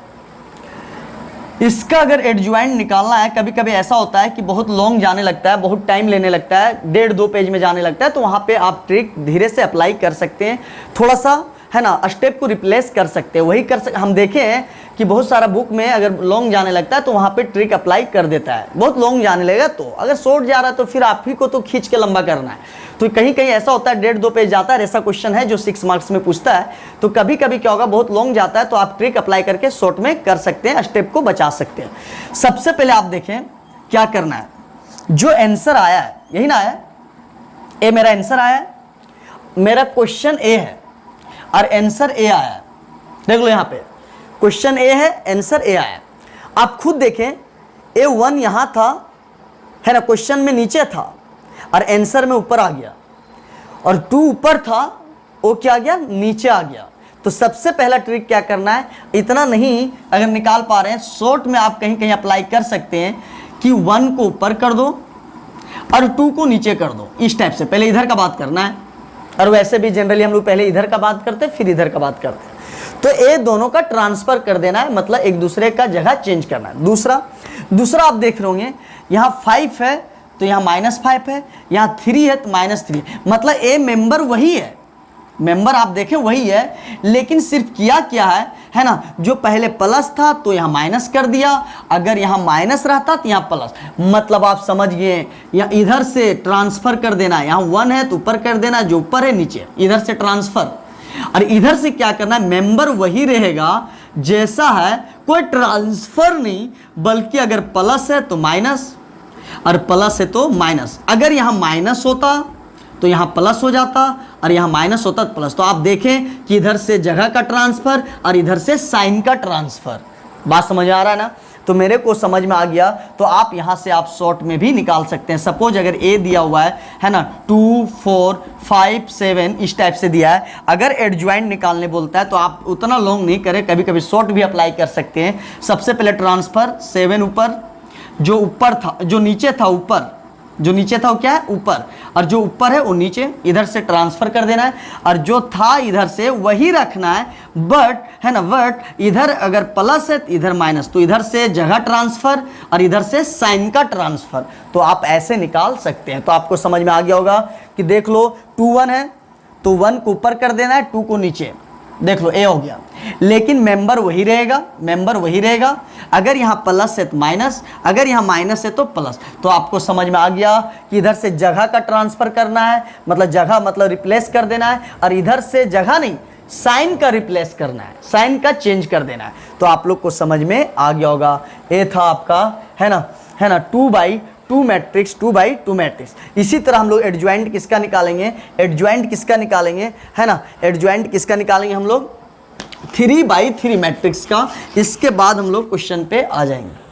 इसका अगर एडज्वाइंट निकालना है, कभी कभी ऐसा होता है कि बहुत लॉन्ग जाने लगता है, बहुत टाइम लेने लगता है, 1.5-2 पेज में जाने लगता है, तो वहां पे आप ट्रिक धीरे से अप्लाई कर सकते हैं, थोड़ा सा, है ना, स्टेप को रिप्लेस कर सकते हैं, वही कर सकते। हम देखे हैं कि बहुत सारा बुक में अगर लॉन्ग जाने लगता है तो वहाँ पे ट्रिक अप्लाई कर देता है, बहुत लॉन्ग जाने लगेगा तो, अगर शॉर्ट जा रहा है तो फिर आप ही को तो खींच के लंबा करना है। तो कहीं कहीं ऐसा होता है 1.5-2 पेज जाता है, ऐसा क्वेश्चन है जो 6 मार्क्स में पूछता है, तो कभी कभी क्या होगा, बहुत लॉन्ग जाता है तो आप ट्रिक अप्लाई करके शॉर्ट में कर सकते हैं, स्टेप को बचा सकते हैं। सबसे पहले आप देखें क्या करना है, जो आंसर आया है, यही ना आया, ए मेरा आंसर आया है, मेरा क्वेश्चन ए है और आंसर ए आया है, देख लो यहाँ पे क्वेश्चन ए है, आंसर ए आया। आप खुद देखें, A1 यहाँ था, है ना, क्वेश्चन में नीचे था और आंसर में ऊपर आ गया, और 2 ऊपर था, वो क्या आ गया, नीचे आ गया। तो सबसे पहला ट्रिक क्या करना है, इतना नहीं अगर निकाल पा रहे हैं, शॉर्ट में आप कहीं कहीं अप्लाई कर सकते हैं कि 1 को ऊपर कर दो और 2 को नीचे कर दो, इस टाइप से। पहले इधर का बात करना है, और वैसे भी जनरली हम लोग पहले इधर का बात करते हैं फिर इधर का बात करते हैं, तो ये दोनों का ट्रांसफर कर देना है, मतलब एक दूसरे का जगह चेंज करना है। दूसरा आप देख रहे होंगे, यहाँ 5 है तो यहाँ -5 है, यहाँ 3 है तो -3, मतलब ए मेंबर वही है, मेंबर आप देखें वही है, लेकिन सिर्फ किया क्या है ना, जो पहले प्लस था तो यहाँ माइनस कर दिया, अगर यहाँ माइनस रहता तो यहाँ प्लस, मतलब आप समझ गए, या इधर से ट्रांसफर कर देना है, यहाँ 1 है तो ऊपर कर देना, जो ऊपर है नीचे, इधर से ट्रांसफर, और इधर से क्या करना है, मेंबर वही रहेगा जैसा है, कोई ट्रांसफर नहीं, बल्कि अगर प्लस है तो माइनस और प्लस है तो माइनस, अगर यहाँ माइनस होता तो यहाँ प्लस हो जाता और यहाँ माइनस होता तो प्लस। तो आप देखें कि इधर से जगह का ट्रांसफर और इधर से साइन का ट्रांसफर, बात समझ आ रहा है ना। तो मेरे को समझ में आ गया, तो आप यहाँ से आप शॉर्ट में भी निकाल सकते हैं। सपोज अगर ए दिया हुआ है ना, 2 4 5 7 इस टाइप से दिया है, अगर एडज्वाइंट निकालने बोलता है तो आप उतना लॉन्ग नहीं करें, कभी कभी शॉर्ट भी अप्लाई कर सकते हैं। सबसे पहले ट्रांसफर 7 ऊपर, जो ऊपर था, जो नीचे था ऊपर, जो नीचे था वो क्या है, ऊपर, और जो ऊपर है वो नीचे, इधर से ट्रांसफर कर देना है, और जो था इधर से वही रखना है, बट है ना, बट इधर अगर प्लस है तो इधर माइनस, तो इधर से जगह ट्रांसफर और इधर से साइन का ट्रांसफर, तो आप ऐसे निकाल सकते हैं। तो आपको समझ में आ गया होगा कि देख लो 2 1 है तो 1 को ऊपर कर देना है, 2 को नीचे, देख लो ए हो गया, लेकिन मेंबर वही रहेगा, मेंबर वही रहेगा, अगर यहाँ प्लस है तो माइनस, अगर यहाँ माइनस है तो प्लस। तो आपको समझ में आ गया कि इधर से जगह का ट्रांसफर करना है, मतलब जगह मतलब रिप्लेस कर देना है, और इधर से जगह नहीं साइन का रिप्लेस करना है, साइन का चेंज कर देना है। तो आप लोग को समझ में आ गया होगा, ये था आपका, है ना 2/2 मैट्रिक्स, 2/2 मैट्रिक्स। इसी तरह हम लोग एडज्वाइंट किसका निकालेंगे, एडज्वाइंट किसका निकालेंगे, है ना, एडज्वाइंट किसका निकालेंगे हम लोग, 3/3 मैट्रिक्स का। इसके बाद हम लोग क्वेश्चन पे आ जाएंगे।